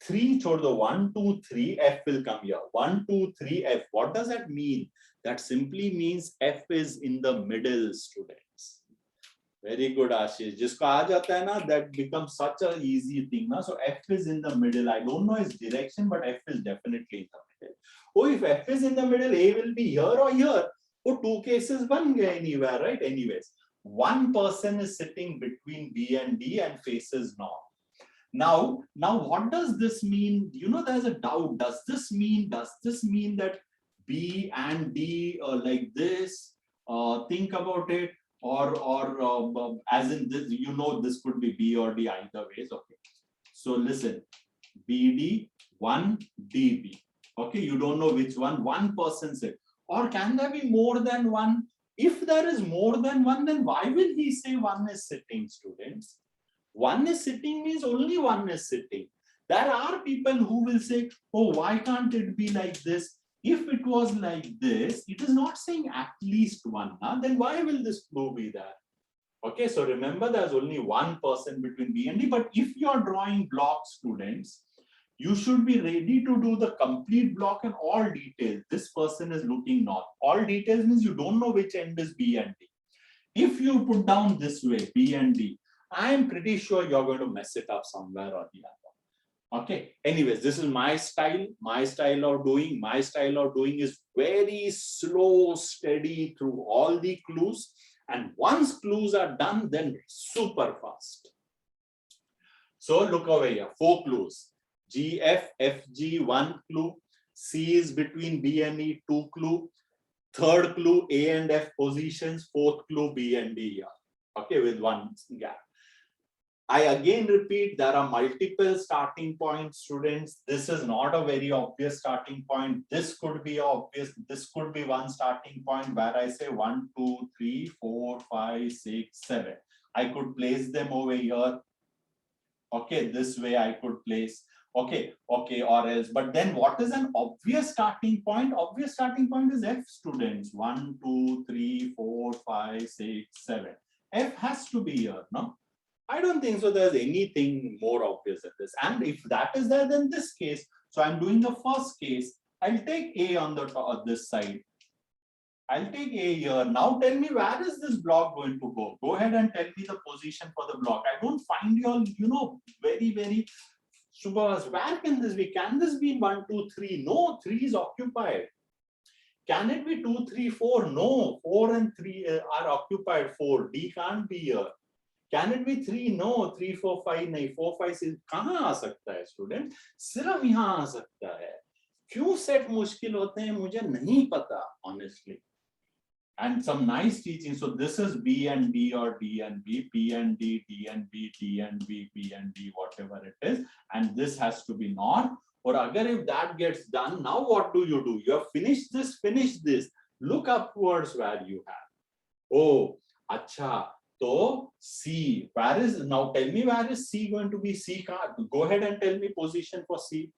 3 chhod do, 1, 2, 3, F will come here. 1, 2, 3, F. What does that mean? That simply means F is in the middle, students. Very good, Ashish. Jisko aa jata hai na, that becomes such an easy thing. Na? So F is in the middle. I don't know its direction, but F is definitely in the middle. Oh, if F is in the middle, A will be here or here. Oh, 2 cases ban gaya anywhere, right? Anyways, one person is sitting between B and D and faces north. Now, what does this mean? You know, there's a doubt. Does this mean that B and D like this? Think about it, or as in this, you know, this could be B or D either ways. Okay. So listen, BD 1 DB. Okay, you don't know which one person said. Or can there be more than one? If there is more than one, then why will he say one is sitting, students? One is sitting means only one is sitting. There are people who will say, oh, why can't it be like this? If it was like this, it is not saying at least one. Huh? Then why will this clue be there? Okay, so remember there's only one person between B and D, but if you're drawing blocks, students, you should be ready to do the complete block and all details. This person is looking north. All details means you don't know which end is B and D. If you put down this way, B and D, I am pretty sure you're going to mess it up somewhere or the other. Okay. Anyways, this is my style. My style of doing is very slow, steady through all the clues. And once clues are done, then super fast. So look over here, 4 clues. G, F, F, G, 1 clue. C is between B and E, 2 clue. Third clue, A and F positions. Fourth clue, B and D here. Okay, with 1 gap. I again repeat, there are multiple starting points, students. This is not a very obvious starting point. This could be obvious. This could be one starting point where I say 1, 2, 3, 4, 5, 6, 7. I could place them over here. Okay, this way I could place. Okay, or else. But then what is an obvious starting point? Obvious starting point is F, students. 1, 2, 3, 4, 5, 6, 7. F has to be here, no? I don't think so there's anything more obvious than this. And if that is there, then this case. So I'm doing the first case. I'll take A on the top of this side. I'll take A here. Now tell me, where is this block going to go? Go ahead and tell me the position for the block. I don't find you all, you know, very, very Subhas. Where can this be? Can this be 1, 2, 3? No, 3 is occupied. Can it be 2, 3, 4? No, 4 and 3 are occupied. 4. D can't be here. Can it be 3? No, 3, 4, 5 नहीं. 4, 5, 6 कहाँ आ सकता है student? सिर्फ यहाँ आ सकता है. क्यों set मुश्किल होते हैं मुझे नहीं पता honestly. And some nice teaching. So this is B and D or D and B, P and D, D and B, D and B, P and D, whatever it is. And this has to be not. Or agar if that gets done, now what do? You have finished this, finish this. Look upwards where you have. Oh, acha. So C, where is, now tell me where is C going to be? C card. Go ahead and tell me position for C.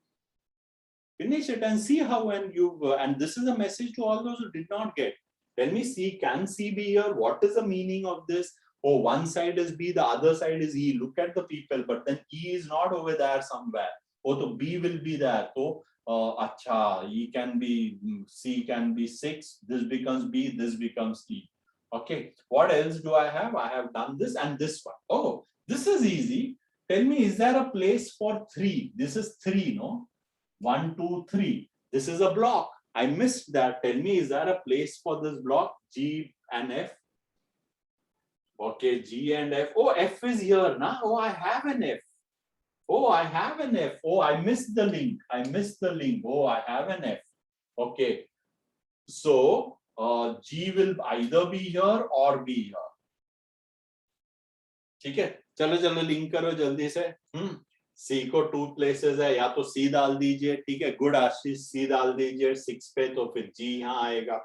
Finish it and see how, and you, and this is a message to all those who did not get. Tell me C, can C be here? What is the meaning of this? Oh, one side is B, the other side is E. Look at the people, but then E is not over there somewhere. Oh, so B will be there. So, acha, E can be, C can be 6. This becomes B, this becomes E. Okay, what else do I have? I have done this and this one. Oh, this is easy. Tell me, is there a place for 3? This is 3, no? 1, 2, 3. This is a block. I missed that. Tell me, is there a place for this block? G and F. Okay, G and F. Oh, F is here now. Oh, I have an F. Oh, I have an F. Oh, I missed the link. I missed the link. Oh, I have an F. Okay. So, G will either be here or be here. ठीक है, चलो चलो link करो जल्दी से. C को 2 places है, या तो C डाल दीजिए. ठीक है, गुड आशीष, C डाल दीजिए 6 पे, तो फिर G यहाँ आएगा.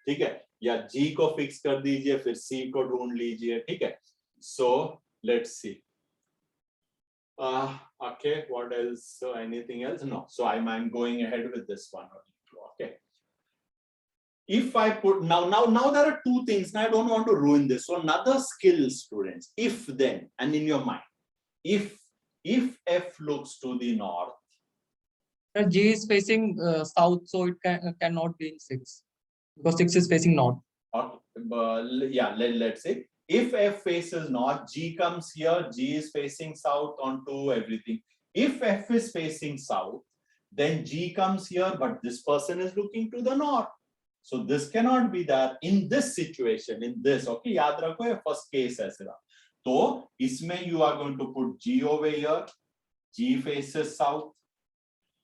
ठीक है, या G को फिक्स कर दीजिए, फिर C को ढूंढ लीजिए. ठीक है, so let's see. Okay, what else? So anything else? No. So I'm going ahead with this one. Okay. If I put now there are 2 things. Now I don't want to ruin this. So another skill, students. If then, and in your mind, if F looks to the north, G is facing south, so it cannot be in 6 because 6 is facing north. Okay, yeah, let's say if F faces north, G comes here. G is facing south onto everything. If F is facing south, then G comes here, but this person is looking to the north. So this cannot be there in this situation, in this. Okay, याद रखो ये first case है सिर्फ. तो इसमें you are going to put G over here. G faces south.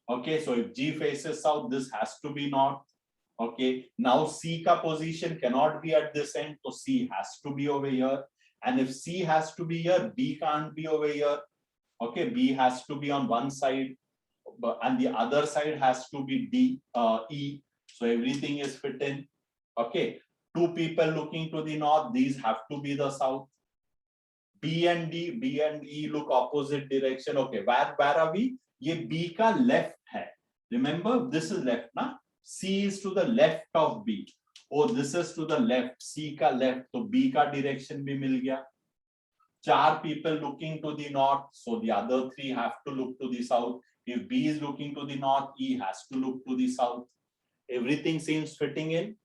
Okay, so if G faces south, this has to be north. Okay, now C ka position cannot be at this end, so C has to be over here. And if C has to be here, B can't be over here. Okay, B has to be on one side, and the other side has to be E. So everything is fit in. Okay, two people looking to the north, these have to be the south. B and E look opposite direction. Okay, where are we? ये B का left है. Remember, this is left, ना? C is to the left of B. Oh, this is to the left. C का left, तो B का direction भी मिल गया. 4 people looking to the north, so the other 3 have to look to the south. If B is looking to the north, E has to look to the south. Everything seems fitting in.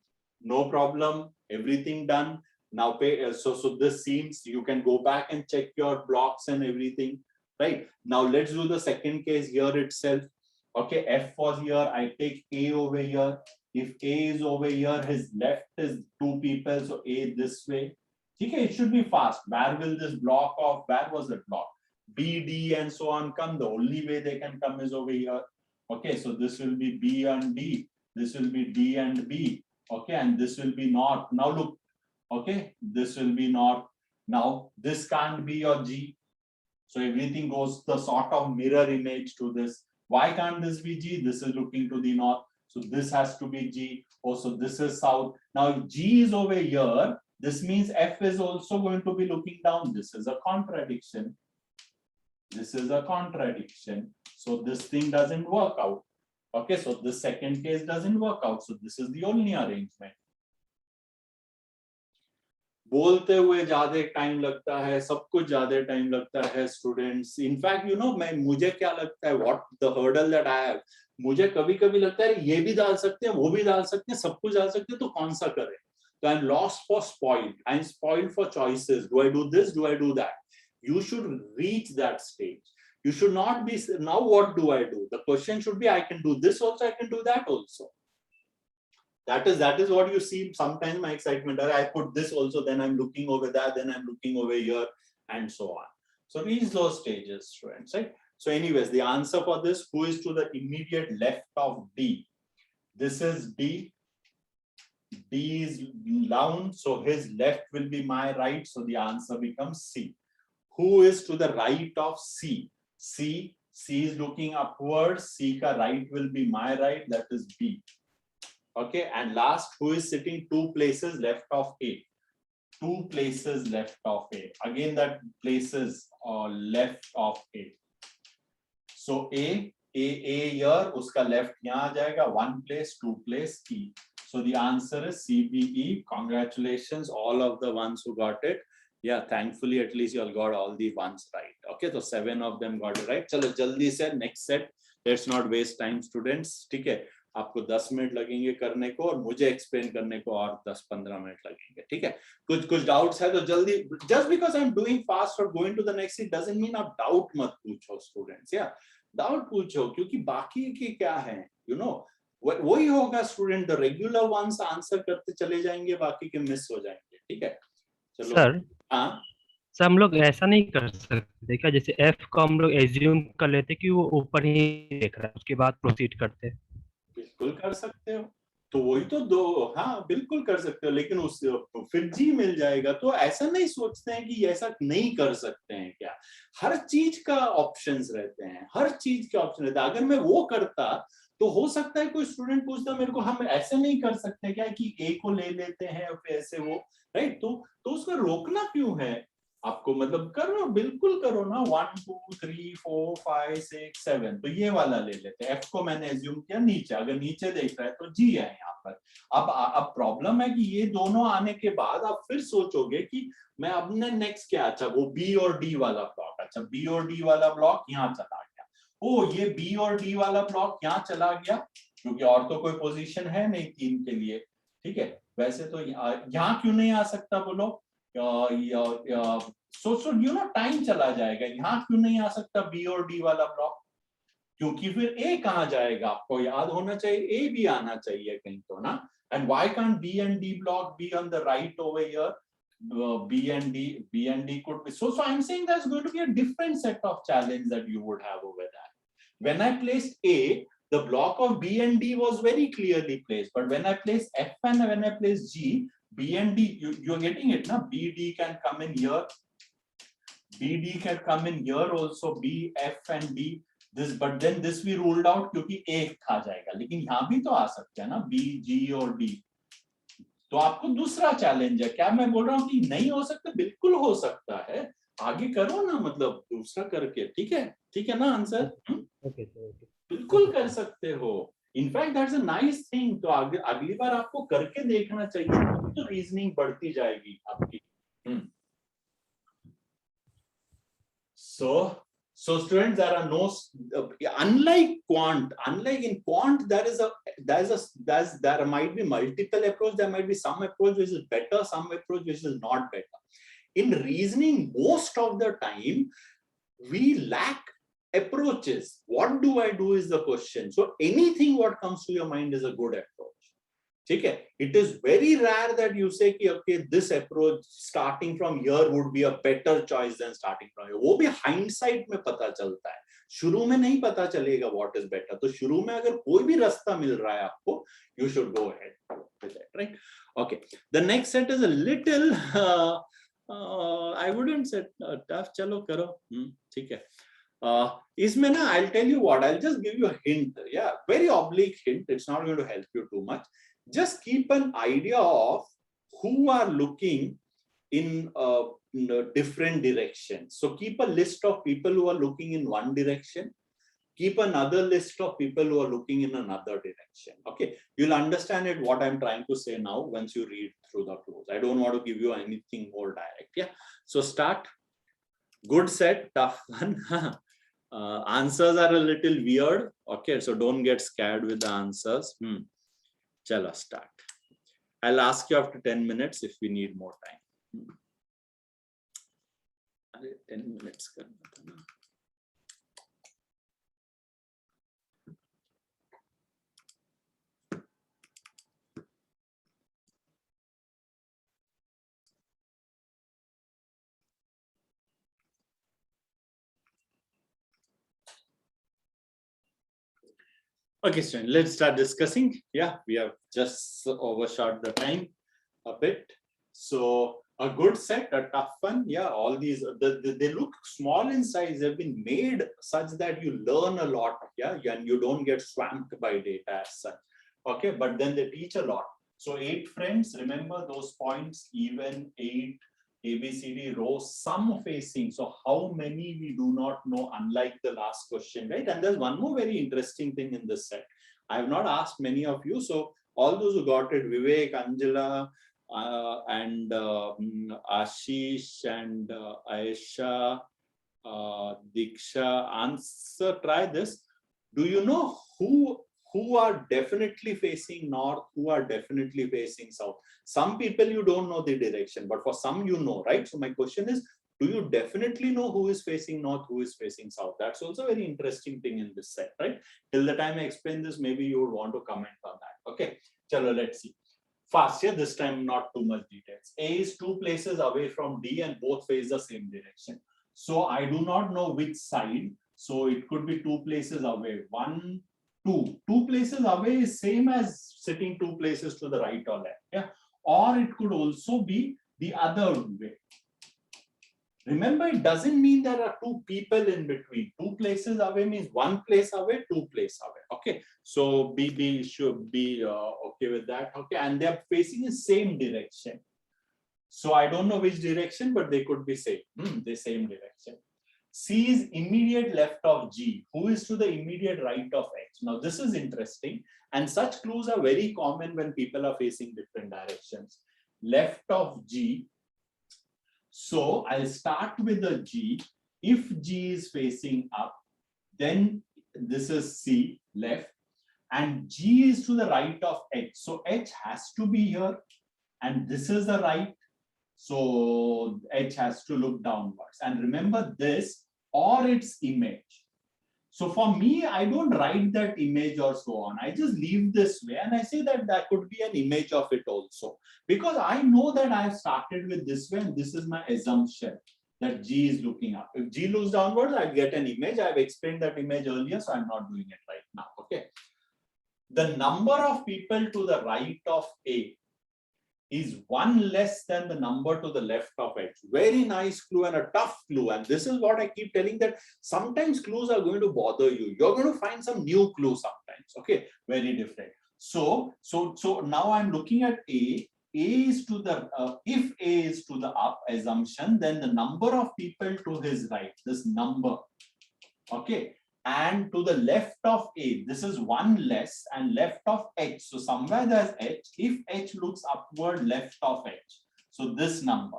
No problem. Everything done. Now, so this seems, you can go back and check your blocks and everything, right? Now let's do the second case here itself. Okay, F was here. I take A over here. If A is over here, his left is 2 people, so A this way. Okay, it should be fast. Where will this block of, where was the block? B, D, and so on come. The only way they can come is over here. Okay, so this will be B and D. This will be D and B. Okay, and this will be north. Now look. Okay, this will be north. Now this can't be your G. So everything goes the sort of mirror image to this. Why can't this be G? This is looking to the north. So this has to be G. Also, this is south. Now if G is over here, this means F is also going to be looking down. This is a contradiction. This is a contradiction. So this thing doesn't work out. Okay, so this second case doesn't work out. So this is the only arrangement. बोलते हुए ज्यादा time लगता है, सब कुछ ज्यादा time लगता है स्टूडेंट्स. इनफैक्ट मुझे क्या लगता है, what the hurdle that I have, मुझे कभी कभी लगता है ये भी डाल सकते हैं, वो भी डाल सकते हैं, सब कुछ डाल सकते हैं, तो कौन सा करें. तो I am lost for spoiled, I am spoiled for choices. Do I do this, do I do that? You should reach that stage. You should not be, now what do I do? The question should be, I can do this also, I can do that also. That is what you see sometimes my excitement. I put this also, then I'm looking over that, then I'm looking over here, and so on. So reach those stages, students, right? So anyways, the answer for this, who is to the immediate left of D? This is D. D is down, so his left will be my right, so the answer becomes C. Who is to the right of C? C is looking upwards. C ka right will be my right, that is B. Okay, and last, who is sitting 2 places left of A? 2 places left of A. Again, that places left of A. So A here, uska left yahan jayega, 1 place, 2 place, E. So the answer is CBE. Congratulations, all of the ones who got it. Yeah, thankfully at least you all got all the ones right. Okay, so 7 of them got it right. Chalo jaldi se next set. Let's not waste time, students. ठीक है, आपको 10 minute लगेंगे करने को, और मुझे explain करने को और 10-15 मिनट लगेंगे. ठीक है, कुछ डाउट्स है तो जल्दी. Just because I'm doing fast or going to the next seat doesn't mean आप डाउट मत पूछो स्टूडेंट्स. या डाउट पूछो, क्योंकि बाकी के क्या है, वही होगा student. The regular ones answer करते चले जाएंगे, बाकी के मिस हो जाएंगे. ठीक है, चलो. सर, हाँ सर हम लोग ऐसा नहीं कर सकते क्या, जैसे एफ को हम लोग एज्यूम कर लेते कि वो ऊपर ही देख रहा है, उसके बाद प्रोसीड करते? बिल्कुल कर सकते हो, तो वही तो दो. हाँ बिल्कुल कर सकते हो, लेकिन उस फिर जी मिल जाएगा. तो ऐसा नहीं सोचते हैं कि ऐसा नहीं कर सकते हैं क्या. हर चीज का ऑप्शंस रहते हैं, हर चीज के ऑप्शन रहते हैं. अगर मैं वो करता तो हो सकता है कोई स्टूडेंट पूछता मेरे को, हम ऐसे नहीं कर सकते क्या कि ए को ले लेते हैं और फिर ऐसे वो, राइट. तो उसको रोकना क्यों है आपको, मतलब करो, बिल्कुल करो ना. 1 2 3 4 5 6 7, तो ये वाला ले लेते हैं. एफ को मैंने एज्यूम किया नीचे, अगर नीचे देख रहा है तो जी है यहाँ पर. अब प्रॉब्लम है कि ये दोनों आने के बाद आप फिर सोचोगे कि मैं अपने नेक्स्ट क्या, अच्छा वो बी और डी वाला ब्लॉक, अच्छा बी और डी वाला ब्लॉक यहाँ चला गया. ओ ये बी और डी वाला ब्लॉक यहाँ चला गया, क्योंकि और तो कोई पोजीशन है नहीं 3 के लिए. ठीक है, वैसे तो यहाँ क्यों नहीं आ सकता बोलो. सोचो टाइम चला जाएगा. यहाँ क्यों नहीं आ सकता बी और डी वाला ब्लॉक, क्योंकि फिर ए कहाँ जाएगा, आपको याद होना चाहिए, ए भी आना चाहिए कहीं तो ना. And why can't be and D block be on the right over here. B and D could be. So I'm saying there's going to be a different set of challenge that you would have over that. When I placed A, the block of B and D was very clearly placed. But when I place F and when I place G, B and D, you're getting it, na? BD can come in here. BD can come in here also, B, F and D. This, but then this we ruled out क्योंकि A खा जाएगा. लेकिन यहाँ भी तो आ सकते हैं ना, B, G और D. तो आपको दूसरा चैलेंज है. क्या मैं बोल रहा हूँ कि नहीं हो सकता? बिल्कुल हो सकता है. आगे करो ना, मतलब दूसरा करके. ठीक है ना आंसर? ओके बिल्कुल कर सकते हो. In fact that's a nice thing. तो अगली बार आपको करके देखना चाहिए, तो रीजनिंग बढ़ती जाएगी आपकी. So students, there are no, unlike in quant, there might be multiple approach. There might be some approach which is better, some approach which is not better. In reasoning, most of the time, we lack approaches. What do I do is the question. So anything what comes to your mind is a good approach. Okay? It is very rare that you say, okay, this approach starting from here would be a better choice than starting from here. वो भी hindsight में पता चलता है. शुरू में नहीं पता चलेगा what is better. तो शुरू में अगर कोई भी रास्ता मिल रहा है आपको, you should go ahead with it, right? Okay. The next set is a little, I wouldn't say tough. चलो करो. ठीक है. इसमें ना, I'll tell you what. I'll just give you a hint. Yeah, very oblique hint. It's not going to help you too much. Just keep an idea of who are looking in different directions. So keep a list of people who are looking in one direction. Keep another list of people who are looking in another direction. Okay, you'll understand it what I'm trying to say now once you read through the clues. I don't want to give you anything more direct. Yeah. So start. Good set, tough one. Answers are a little weird. Okay, so don't get scared with the answers. Chalo, start. I'll ask you after 10 minutes if we need more time. 10 minutes. Okay, students, let's start discussing. Yeah, we have just overshot the time a bit. So a good set, a tough one. Yeah, all these, they look small in size. They've been made such that you learn a lot. Yeah, and you don't get swamped by data as such. Okay, but then they teach a lot. So 8 friends, remember those points, even 8, ABCD rows, sum facing. So how many we do not know, unlike the last question, right? And there's one more very interesting thing in this set. I have not asked many of you. So all those who got it, Vivek, Anjala, and Ashish and Aisha, Diksha, answer, try this. Do you know who are definitely facing north, who are definitely facing south? Some people you don't know the direction, but for some you know, right? So my question is, do you definitely know who is facing north, who is facing south? That's also a very interesting thing in this set, right? Till the time I explain this, maybe you would want to comment on that. Okay, chalo, let's see. Fast here, this time not too much details. A is 2 places away from D and both face the same direction. So I do not know which side. So it could be 2 places away. 1, 2. 2 places away is same as sitting 2 places to the right or left. Yeah. Or it could also be the other way. Remember, it doesn't mean there are 2 people in between. 2 places away means 1 place away, 2 places away. Okay. So B should be okay with that. Okay. And they're facing the same direction. So I don't know which direction, but they could be same. The same direction. C is immediate left of G. Who is to the immediate right of H? Now this is interesting, and such clues are very common when people are facing different directions. Left of G. So I'll start with the G. If G is facing up, then this is C, left, and G is to the right of H. So H has to be here, and this is the right. So H has to look downwards. And remember this or its image. So for me, I don't write that image or so on. I just leave this way and I say that that could be an image of it also. Because I know that I've started with this way and this is my assumption that G is looking up. If G looks downwards, I get an image. I've explained that image earlier, so I'm not doing it right now. Okay. The number of people to the right of A is one less than the number to the left of H. Very nice clue and a tough clue. And this is what I keep telling, that sometimes clues are going to bother you. You're going to find some new clue sometimes. Okay, very different. So now I'm looking at A. A is to the if A is to the up assumption, then the number of people to his right, this number. Okay. And to the left of A, this is one less, and left of H. So somewhere there's H. If H looks upward, left of H. So this number.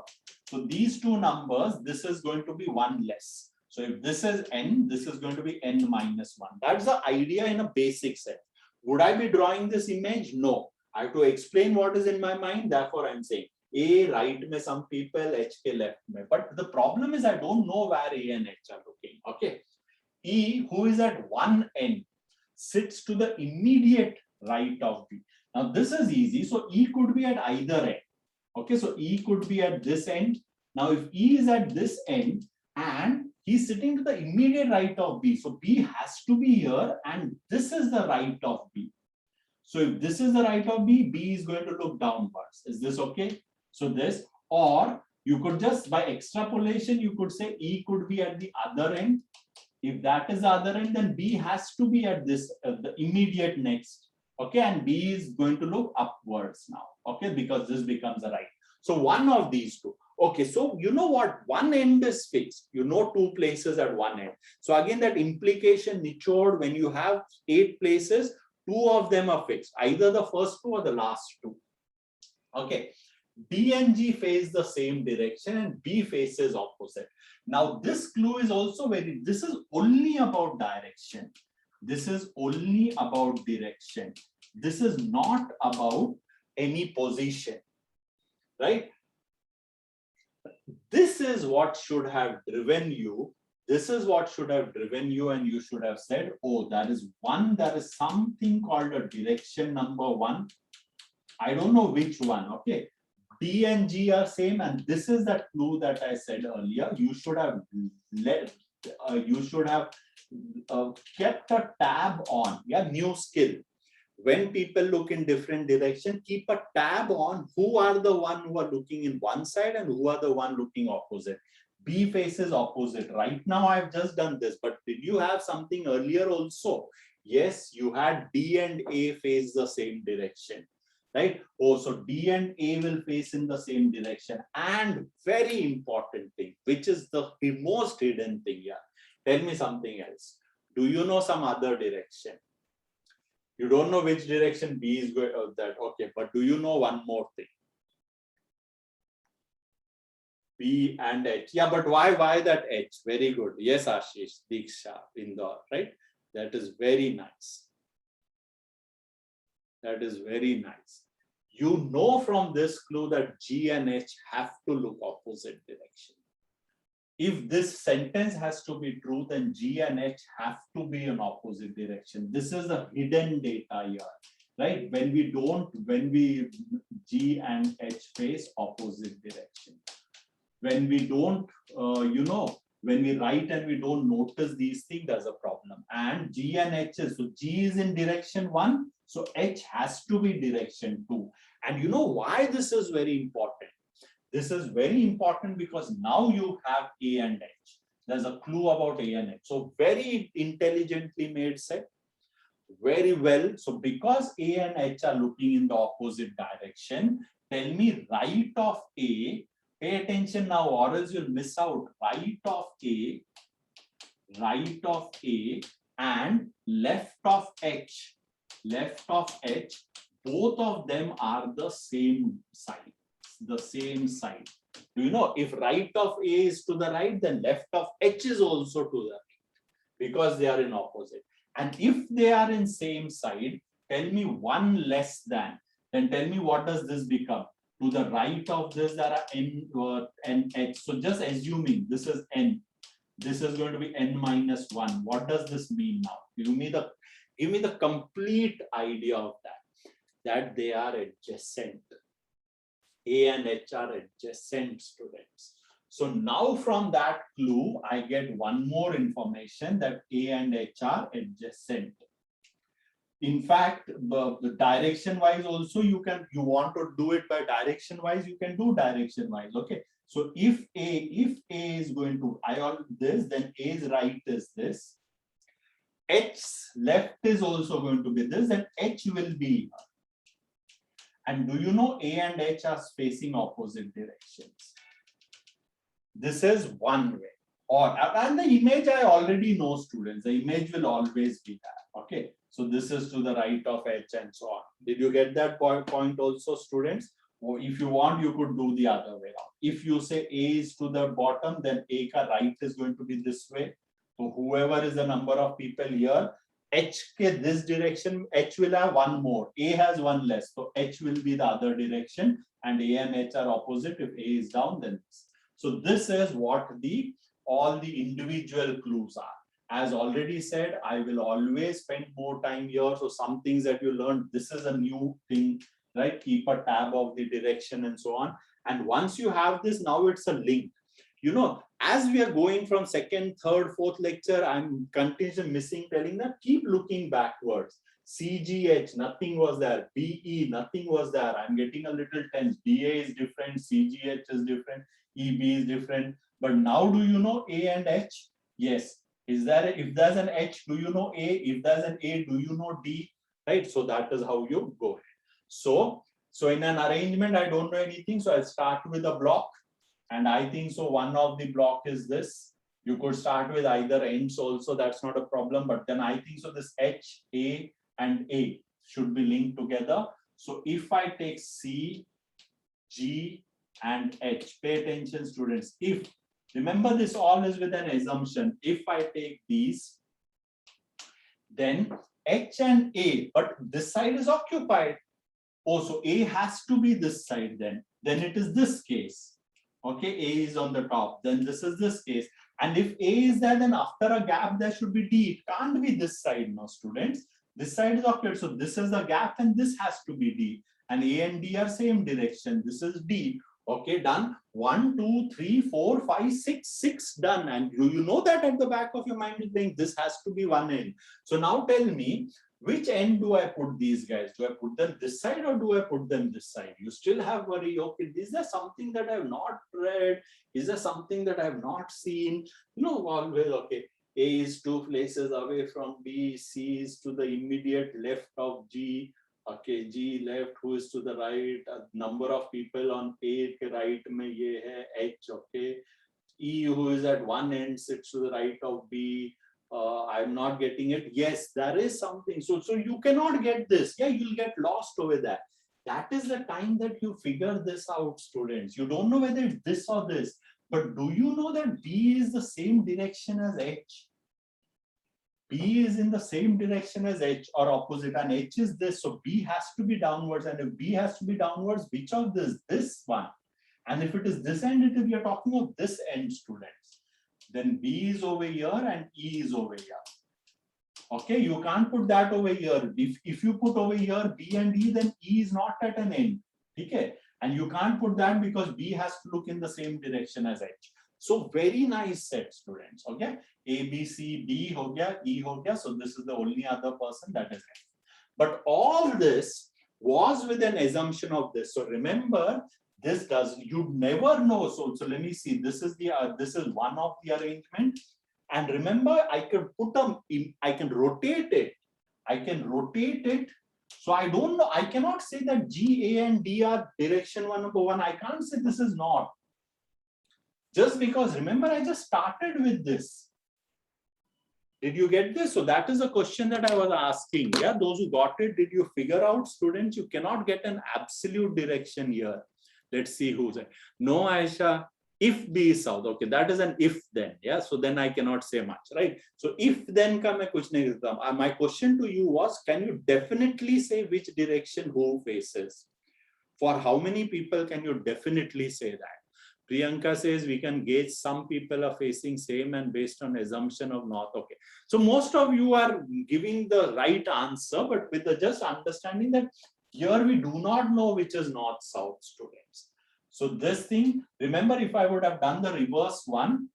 So these two numbers, this is going to be one less. So if this is N, this is going to be N minus 1. That's the idea in a basic set. Would I be drawing this image? No. I have to explain what is in my mind. Therefore, I'm saying A right mein some people, H ke left mein. But the problem is I don't know where A and H are looking. Okay. E, who is at one end, sits to the immediate right of B. Now this is easy. So E could be at either end. Okay, so E could be at this end. Now if E is at this end and he's sitting to the immediate right of B, so B has to be here and this is the right of B. So if this is the right of B, B is going to look downwards. Is this okay? So this, or you could just by extrapolation, you could say E could be at the other end. If that is the other end, then B has to be at this, the immediate next. Okay, and B is going to look upwards now. Okay, because this becomes a right. So one of these two. Okay, so you know what? One end is fixed. You know two places at one end. So again, that implication nichored, when you have 8 places, 2 of them are fixed. Either the first 2 or the last 2. Okay. B and G face the same direction and B faces opposite. Now this clue is also this is only about direction. This is only about direction. This is not about any position, right? This is what should have driven you. This is what should have driven you, and you should have said, oh, there is something called a direction number 1. I don't know which one. Okay. B and G are same, and this is that clue that I said earlier. You should have kept a tab on. Yeah, new skill. When people look in different direction, keep a tab on who are the one who are looking in one side and who are the one looking opposite. B faces opposite. Right now, I've just done this, but did you have something earlier also? Yes, you had D and A face the same direction. Right? Oh, so D and A will face in the same direction. And very important thing, which is the most hidden thing here. Tell me something else. Do you know some other direction? You don't know which direction B is going. Okay, but do you know one more thing? B and H. Yeah, but why that H? Very good. Yes, Ashish, Diksha, Indore, right? That is very nice. That is very nice. You know from this clue that G and H have to look opposite direction. If this sentence has to be true, then G and H have to be in opposite direction. This is a hidden data here, right? When G and H face opposite direction. When we don't, when we write and we don't notice these things, there's a problem. And G and H is, so G is in direction 1. So H has to be direction 2. And you know why this is very important? This is very important because now you have A and H. There's a clue about A and H. So very intelligently made set. Very well. So because A and H are looking in the opposite direction, tell me right of A. Pay attention now, or else you'll miss out. Right of A and left of H. Left of H, both of them are the same side. The same side. Do you know if right of A is to the right, then left of H is also to the right because they are in opposite. And if they are in same side, tell me one less than. Then tell me what does this become? To the right of this, there are N and H. So just assuming this is N. This is going to be n minus 1. What does this mean now? Give me the complete idea of that they are adjacent. A and H are adjacent, students. So now from that clue, I get one more information that A and H are adjacent. In fact, the direction wise also you want to do it by direction wise, you can do direction wise. Okay. So if A is going to this, then A's right is this. H's left is also going to be this, then H will be. And do you know A and H are facing opposite directions? This is one way. And the image I already know, students. The image will always be there. Okay. So this is to the right of H and so on. Did you get that point also, students? Or if you want, you could do the other way around. If you say A is to the bottom, then A ka right is going to be this way. So whoever is the number of people here, H ke this direction, H will have one more. A has one less. So H will be the other direction, and A and H are opposite. If A is down, then this. So this is what all the individual clues are. As already said, I will always spend more time here. So some things that you learned, this is a new thing, right? Keep a tab of the direction and so on. And once you have this, now it's a link. You know, as we are going from second, third, fourth lecture, I'm continuously missing telling that keep looking backwards. CGH, nothing was there. BE, nothing was there. I'm getting a little tense. DA is different. CGH is different. EB is different. But now do you know A and H? Yes. If there's an H, do you know A? If there's an A, do you know D? Right? So that is how you go ahead. So in an arrangement, I don't know anything. So I'll start with a block. And I think so one of the block is this. You could start with either ends also. That's not a problem. But then I think so this H, A and A should be linked together. So if I take C, G and H, pay attention, students. Remember, this all is with an assumption. If I take these, then H and A, but this side is occupied. Oh, so A has to be this side then. Then it is this case. Okay, A is on the top. Then this is this case. And if A is there, then after a gap, there should be D. It can't be this side now, students. This side is occupied. So this is the gap and this has to be D. And A and D are same direction. This is D. Okay, done. 1, 2, 3, 4, 5, 6 done. And you know that at the back of your mind is saying this has to be one end. So now tell me, which end do I put these guys? Do I put them this side or do I put them this side? You still have worry. Okay, is there something that I have not read? Is there something that I have not seen? You know, always, okay, A is 2 places away from B, C is to the immediate left of G. Okay, G left, who is to the right? A number of people on A ke right mein ye hai H. Okay, E, who is at one end, sits to the right of B. I'm not getting it. Yes, there is something. So you cannot get this. Yeah, you'll get lost over that. That is the time that you figure this out, students. You don't know whether it's this or this, but do you know that B is the same direction as H? B is in the same direction as H or opposite, and H is this. So B has to be downwards. And if B has to be downwards, which of this? This one. And if it is this end, we are talking of this end, students. Then B is over here and E is over here. Okay, you can't put that over here. If you put over here B and E, then E is not at an end. Okay, and you can't put that because B has to look in the same direction as H. So very nice set, students. Okay, A, B, C, D ho gaya, E ho gaya. So this is the only other person that is F. But all this was with an assumption of this. So remember, this does, you never know. So let me see. This is one of the arrangement. And remember, I can put I can rotate it. So I don't know. I cannot say that G, A, and D are direction number 1. I can't say this is not. Just because, remember, I just started with this. Did you get this? So that is a question that I was asking. Yeah, those who got it, did you figure out, students? You cannot get an absolute direction here. Let's see who's it. No, Aisha, if B is south. Okay, that is an if then. Yeah, so then I cannot say much, right? So if then ka main kuch nahi karta. My question to you was, can you definitely say which direction who faces? For how many people can you definitely say that? Priyanka says we can gauge some people are facing same and based on assumption of not. Okay. So most of you are giving the right answer, but with the just understanding that here we do not know which is north south, students. So this thing, remember, if I would have done the reverse one,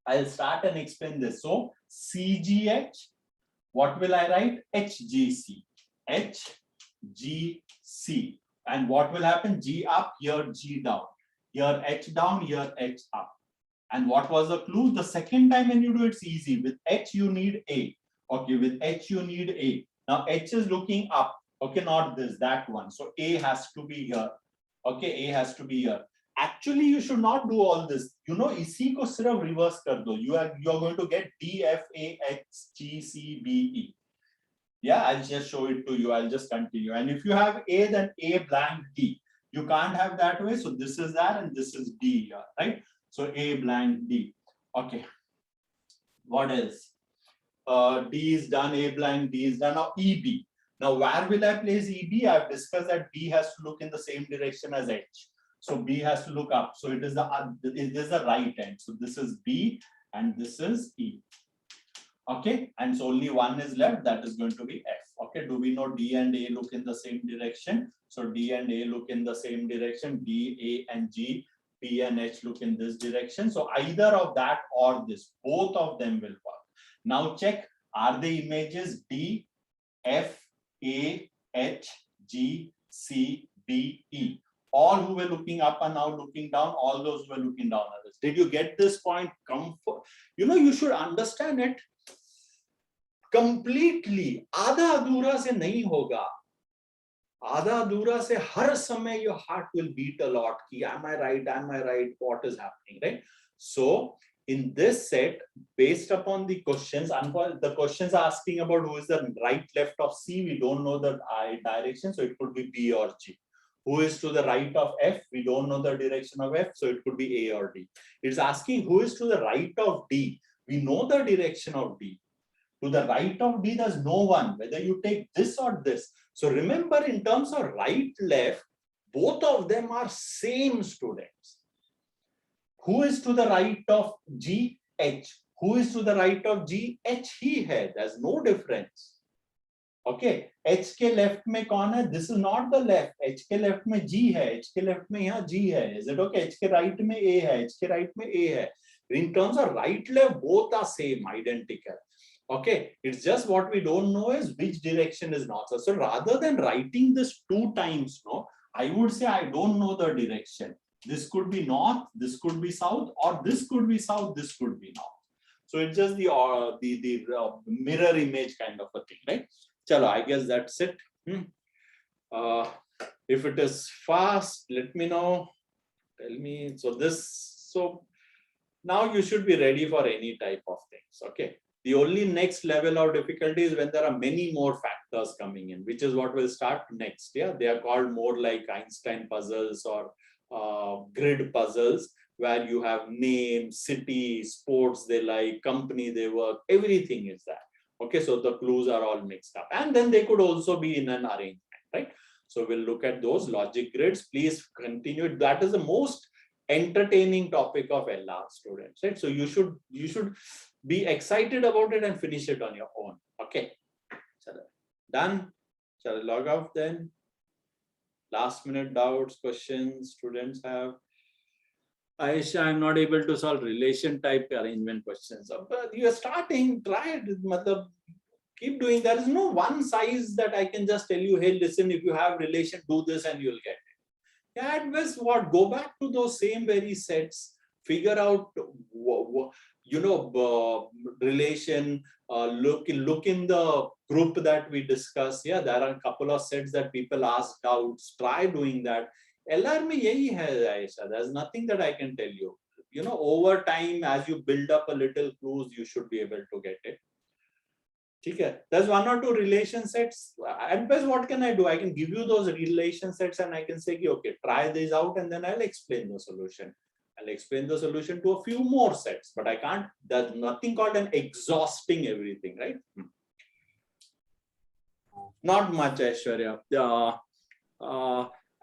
I'll start and explain this. So CGH, what will I write? HGC. HGC. And what will happen? G up, here G down. Here H down, here H up. And what was the clue? The second time when you do it's easy. With H you need A. Okay, with H you need A. Now H is looking up. Okay, not this, that one. So A has to be here. Okay, A has to be here. Actually, you should not do all this. You know, इसी को सिर्फ reverse कर दो. You are going to get D, F, A, X, G, C, B, E. Yeah, I'll just show it to you. I'll just continue. And if you have A, then A blank D. You can't have that way. So this is that and this is D here, right? So A blank D. Okay. What else? D is done. A blank D is done. Now EB. Now where will I place EB? I've discussed that B has to look in the same direction as H. So B has to look up. So it is the right end. So this is B and this is E. Okay, and so only one is left, that is going to be F. Okay, do we know D and A look in the same direction? So D and A look in the same direction. D, A and G, P and H look in this direction. So either of that or this, both of them will work. Now check, are the images D, F, A, H, G, C, B, E? All who were looking up are now looking down, all those who were looking down are this. Did you get this point? You know, you should understand it completely. आधा अधूरा से नहीं होगा. आधा अधूरा से हर समय your heart will beat a lot. कि am I right? Am I right? What is happening, right? So in this set, based upon the questions, the questions are asking about who is the right left of C. We don't know the direction, so it could be B or G. Who is to the right of F? We don't know the direction of F, so it could be A or D. It's asking who is to the right of D. We know the direction of D. To the right of D, there's no one, whether you take this or this. So remember, in terms of right, left, both of them are same, students. Who is to the right of G? H. Who is to the right of G? H he hai. There's no difference. Okay. H ke left mein kaun hai? This is not the left. H ke left mein G hai. H ke left mein yahan G hai. Is it okay? H ke right mein A hai. H ke right mein A hai. In terms of right, left, both are same, identical. Okay, it's just what we don't know is which direction is north. So rather than writing this 2 times, no, I would say I don't know the direction. This could be north, this could be south, or this could be south, this could be north. So it's just the mirror image kind of a thing, right? Chalo, I guess that's it. If it is fast, let me know. Tell me. So now you should be ready for any type of things. Okay. The only next level of difficulty is when there are many more factors coming in, which is what will start next. Yeah, they are called more like Einstein puzzles or grid puzzles, where you have name, city, sports they like, company they work, everything is that. Okay, so the clues are all mixed up, and then they could also be in an arrangement, right? So we'll look at those logic grids. Please continue. That is the most entertaining topic of LR, students, right? So you should be excited about it and finish it on your own. Okay, done. Shall I log out then? Last minute doubts, questions students have. Aisha, I'm not able to solve relation type arrangement questions. But you are starting, try it. Keep doing. There is no one size that I can just tell you, hey, listen, if you have relation, do this and you'll get it. Yeah, at best, what? Go back to those same very sets, figure out, relation, look in the group that we discussed. Yeah, there are a couple of sets that people ask doubts. Try doing that. LR mein yahi hai, Aisha. There's nothing that I can tell you. You know, over time, as you build up a little clues, you should be able to get it. Okay. There's 1 or 2 relation sets. At best, what can I do? I can give you those relation sets and I can say, okay, try these out and then I'll explain the solution. I'll explain the solution to a few more sets, but I can't, there's nothing called an exhausting everything, right? Not much, Aishwarya.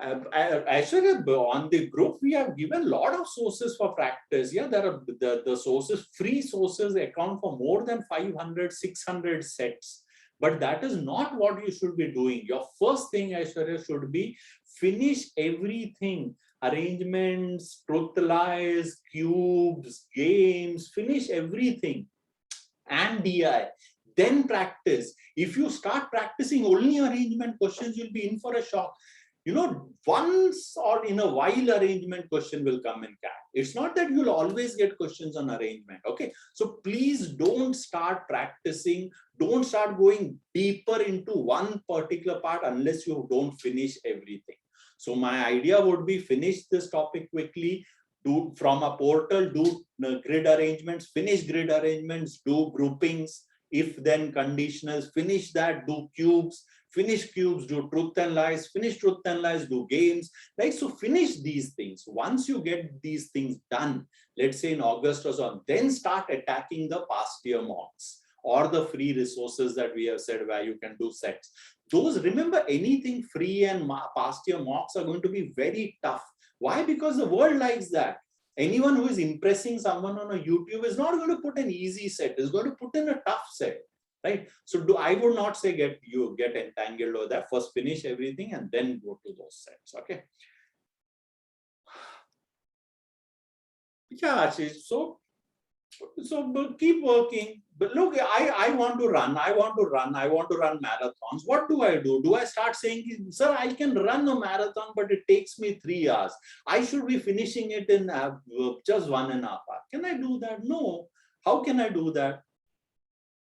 Actually, on the group, we have given a lot of sources for practice. Yeah, there are the sources, free sources account for more than 500, 600 sets. But that is not what you should be doing. Your first thing, Aishwarya, should be finish everything. Arrangements, truth lies, cubes, games, finish everything. And DI. Then practice. If you start practicing only arrangement questions, you'll be in for a shock. You know, once or in a while arrangement question will come in CAT. It's not that you'll always get questions on arrangement. Okay. So please don't start practicing. Don't start going deeper into one particular part unless you don't finish everything. So my idea would be finish this topic quickly. Do from a portal, do grid arrangements, finish grid arrangements, do groupings, if then conditionals, finish that, do cubes, finish cubes, do truth and lies, finish truth and lies, do games, right? So finish these things. Once you get these things done, let's say in August or so, then start attacking the past year mocks or the free resources that we have said where you can do sets. Those, remember, anything free and past year mocks are going to be very tough. Why? Because the world likes that. Anyone who is impressing someone on a YouTube is not going to put an easy set, is going to put in a tough set, right? So I would not say get entangled over that. First finish everything and then go to those sets. Okay. Yeah, actually, so keep working. But look, I want to run marathons. What do? Do I start saying, sir, I can run a marathon, but it takes me 3 hours. I should be finishing it in just 1.5 hours. Can I do that? No. How can I do that?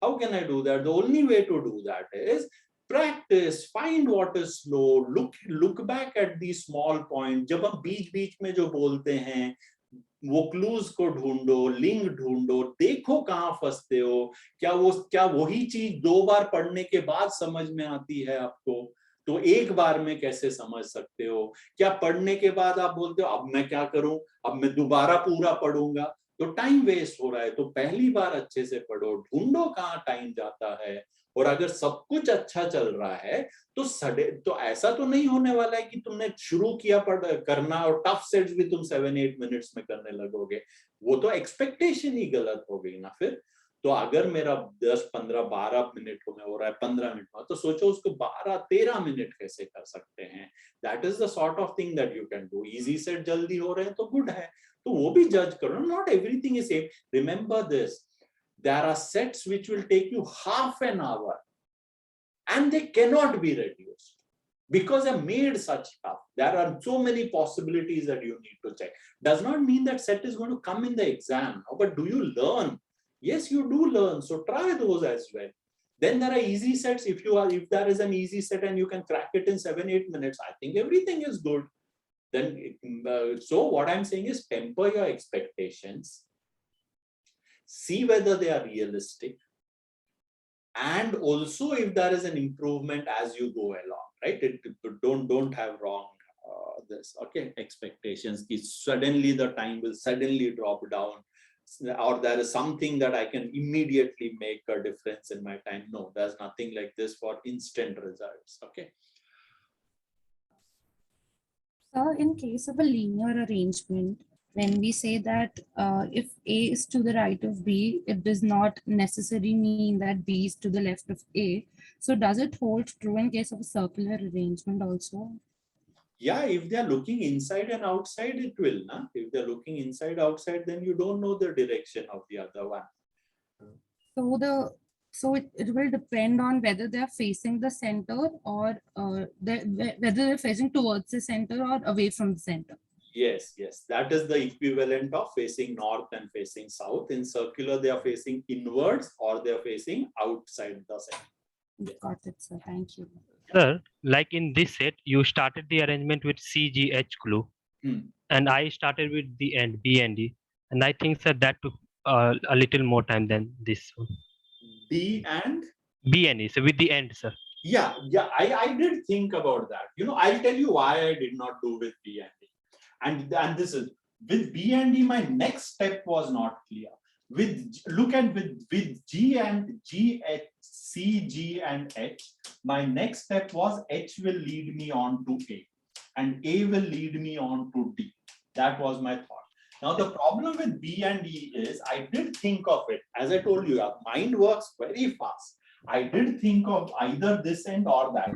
How can I do that? The only way to do that is practice, find what is slow, look back at these small points. जब हम बीच में जो बोलते हैं, वो clues को ढूंढो, link ढूंढो, देखो कहाँ फंसते हो, क्या वही चीज 2 बार पढ़ने के बाद समझ में आती है आपको, तो एक बार में कैसे समझ सकते हो? क्या पढ़ने के बाद आप बोलते हो अब मैं क्या करूं, अब मैं दोबारा पूरा पढ़ूंगा, तो टाइम वेस्ट हो रहा है। तो पहली बार अच्छे से पढ़ो, ढूंढो कहाँ टाइम जाता है, और अगर सब कुछ अच्छा चल रहा है तो ऐसा तो नहीं होने वाला है कि तुमने शुरू किया करना और टफ सेट्स भी तुम 7-8 मिनट्स में करने लगोगे। वो तो एक्सपेक्टेशन ही गलत हो गई ना फिर। तो अगर मेरा 10, 15, 12 मिनट में हो रहा है, 15 मिनट में, तो सोचो उसको 12, 13 मिनट कैसे कर सकते हैं। That is the sort of thing that you can do. Easy set जल्दी हो रहे हैं तो गुड है, तो वो भी जज करो। Not everything is same. Remember this, there are sets which will take you half an hour and they cannot be reduced because they're made such tough. There are so many possibilities that you need to check. Does not mean that set is going to come in the exam, but do you learn? Yes, you do learn. So try those as well. Then there are easy sets. If there is an easy set and you can crack it in 7-8 minutes, I think everything is good. Then so what I'm saying is temper your expectations. See whether they are realistic, and also if there is an improvement as you go along, right? Don't have wrong this, okay, expectations. Suddenly the time will suddenly drop down, or there is something that I can immediately make a difference in my time. No, there's nothing like this for instant results. Okay. So in case of a linear arrangement, when we say that if A is to the right of B, it does not necessarily mean that B is to the left of A. So does it hold true in case of a circular arrangement also? Yeah, if they are looking inside and outside, it will. Na? If they're looking inside, outside, then you don't know the direction of the other one. So it will depend on whether they are facing the center or whether they're facing towards the center or away from the center. Yes, that is the equivalent of facing north and facing south. In circular, they are facing inwards or they are facing outside the center. Got it, sir. Thank you. Sir, like in this set, you started the arrangement with CGH clue, and I started with the end, B and D. And I think, sir, that took a little more time than this one. D and? B and E, so with the end, sir. Yeah, I did think about that. You know, I'll tell you why I did not do with B and D. And this is, with B and D, my next step was not clear. With G and G, H, C, G and H, my next step was H will lead me on to A. and A will lead me on to D. That was my thought. Now the problem with B and E is I did think of it. As I told you, our mind works very fast. I did think of either this end or that.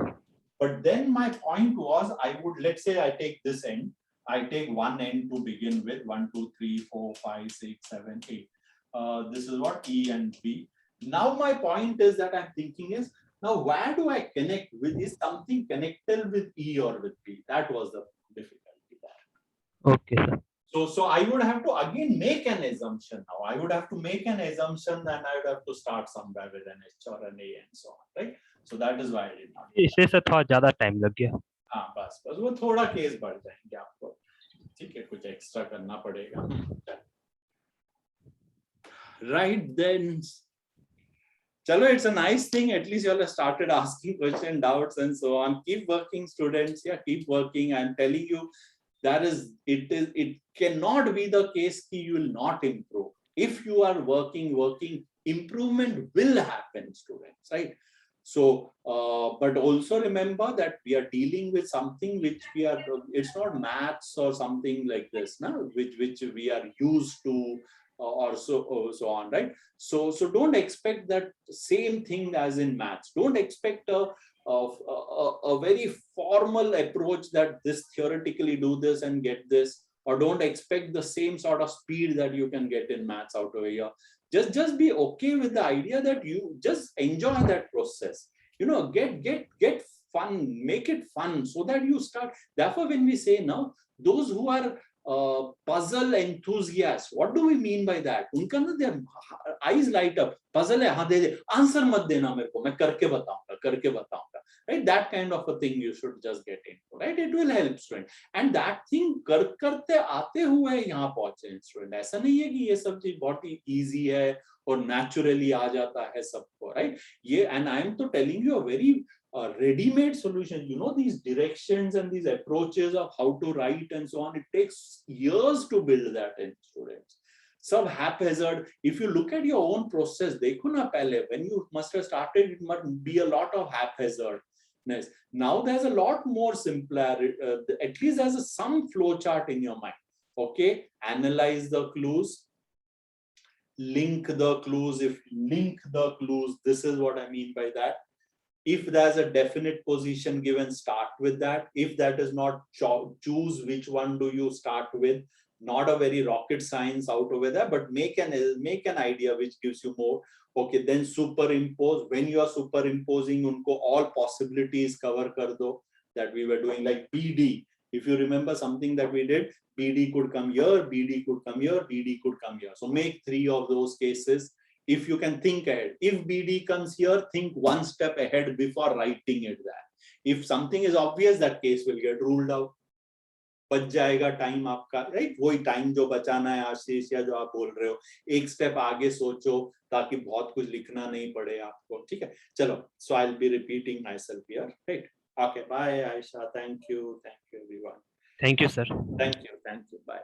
But then my point was, I would, let's say I take this end. I take one end to begin with, 1, 2, 3, 4, 5, 6, 7, 8. This is what E and B. Now my point is that I'm thinking is, now where do I connect with? Is something connected with E or with B? That was the difficulty there. Okay, sir. So I would have to again make an assumption now. I would have to make an assumption and I would have to start somewhere with an H or an A and so on, right? So that is why I did not. इससे से थोड़ा ज़्यादा time लग गया. हाँ बस वो थोड़ा केस बढ़ जाएंगे आपको. ठीक है, कुछ एक्स्ट्रा करना पड़ेगा. Right then. Chalo, it's a nice thing. At least you all have started asking questions, doubts, and so on. Keep working, students. Yeah, keep working. I'm telling you, it cannot be the case that you will not improve. If you are working, improvement will happen, students, right? So, but also remember that we are dealing with something which it's not maths or something like this, no? which we are used to, or so on, right? So don't expect that same thing as in maths. Don't expect a very formal approach that this theoretically do this and get this, or don't expect the same sort of speed that you can get in maths out over here. Just be okay with the idea that you just enjoy that process. You know, get fun, make it fun, so that you start. Therefore, when we say now, those who are puzzle enthusiasts, what do we mean by that? Unka na their eyes light up. Puzzle hai, haan de de. Answer mat dena mere ko, main karke bataunga. Right? That kind of a thing you should just get into, right? It will help student. And that thing karte aate hue yahan pahunche student. ऐसा नहीं है कि ये सब चीज बहुत ही easy है और naturally आ जाता है सबको, right? ये, and I am to telling you a very ready-made solution. You know, these directions and these approaches of how to write and so on, it takes years to build that in students. Some haphazard. If you look at your own process, dekho na pehle, when you must have started, it must be a lot of haphazardness. Now there's a lot more simpler, at least there's some flow chart in your mind. Okay, analyze the clues, link the clues. If link the clues, this is what I mean by that. If there's a definite position given, start with that. If that is not, choose which one do you start with. Not a very rocket science out over there, but make an idea which gives you more. Okay, then superimpose. When you are superimposing, unko all possibilities cover kar do. That we were doing like BD. If you remember something that we did, BD could come here, BD could come here, BD could come here. So make 3 of those cases. If you can think ahead, if BD comes here, think one step ahead before writing it there. If something is obvious, that case will get ruled out. बच जाएगा time आपका, right? वही time जो बचाना है आशीष, या जो आप बोल रहे हो, एक स्टेप आगे सोचो ताकि बहुत कुछ लिखना नहीं पड़े आपको. ठीक है, चलो. So I'll be repeating myself here, right? Okay, bye Aisha. Thank you everyone. Thank you, sir. Thank you, bye.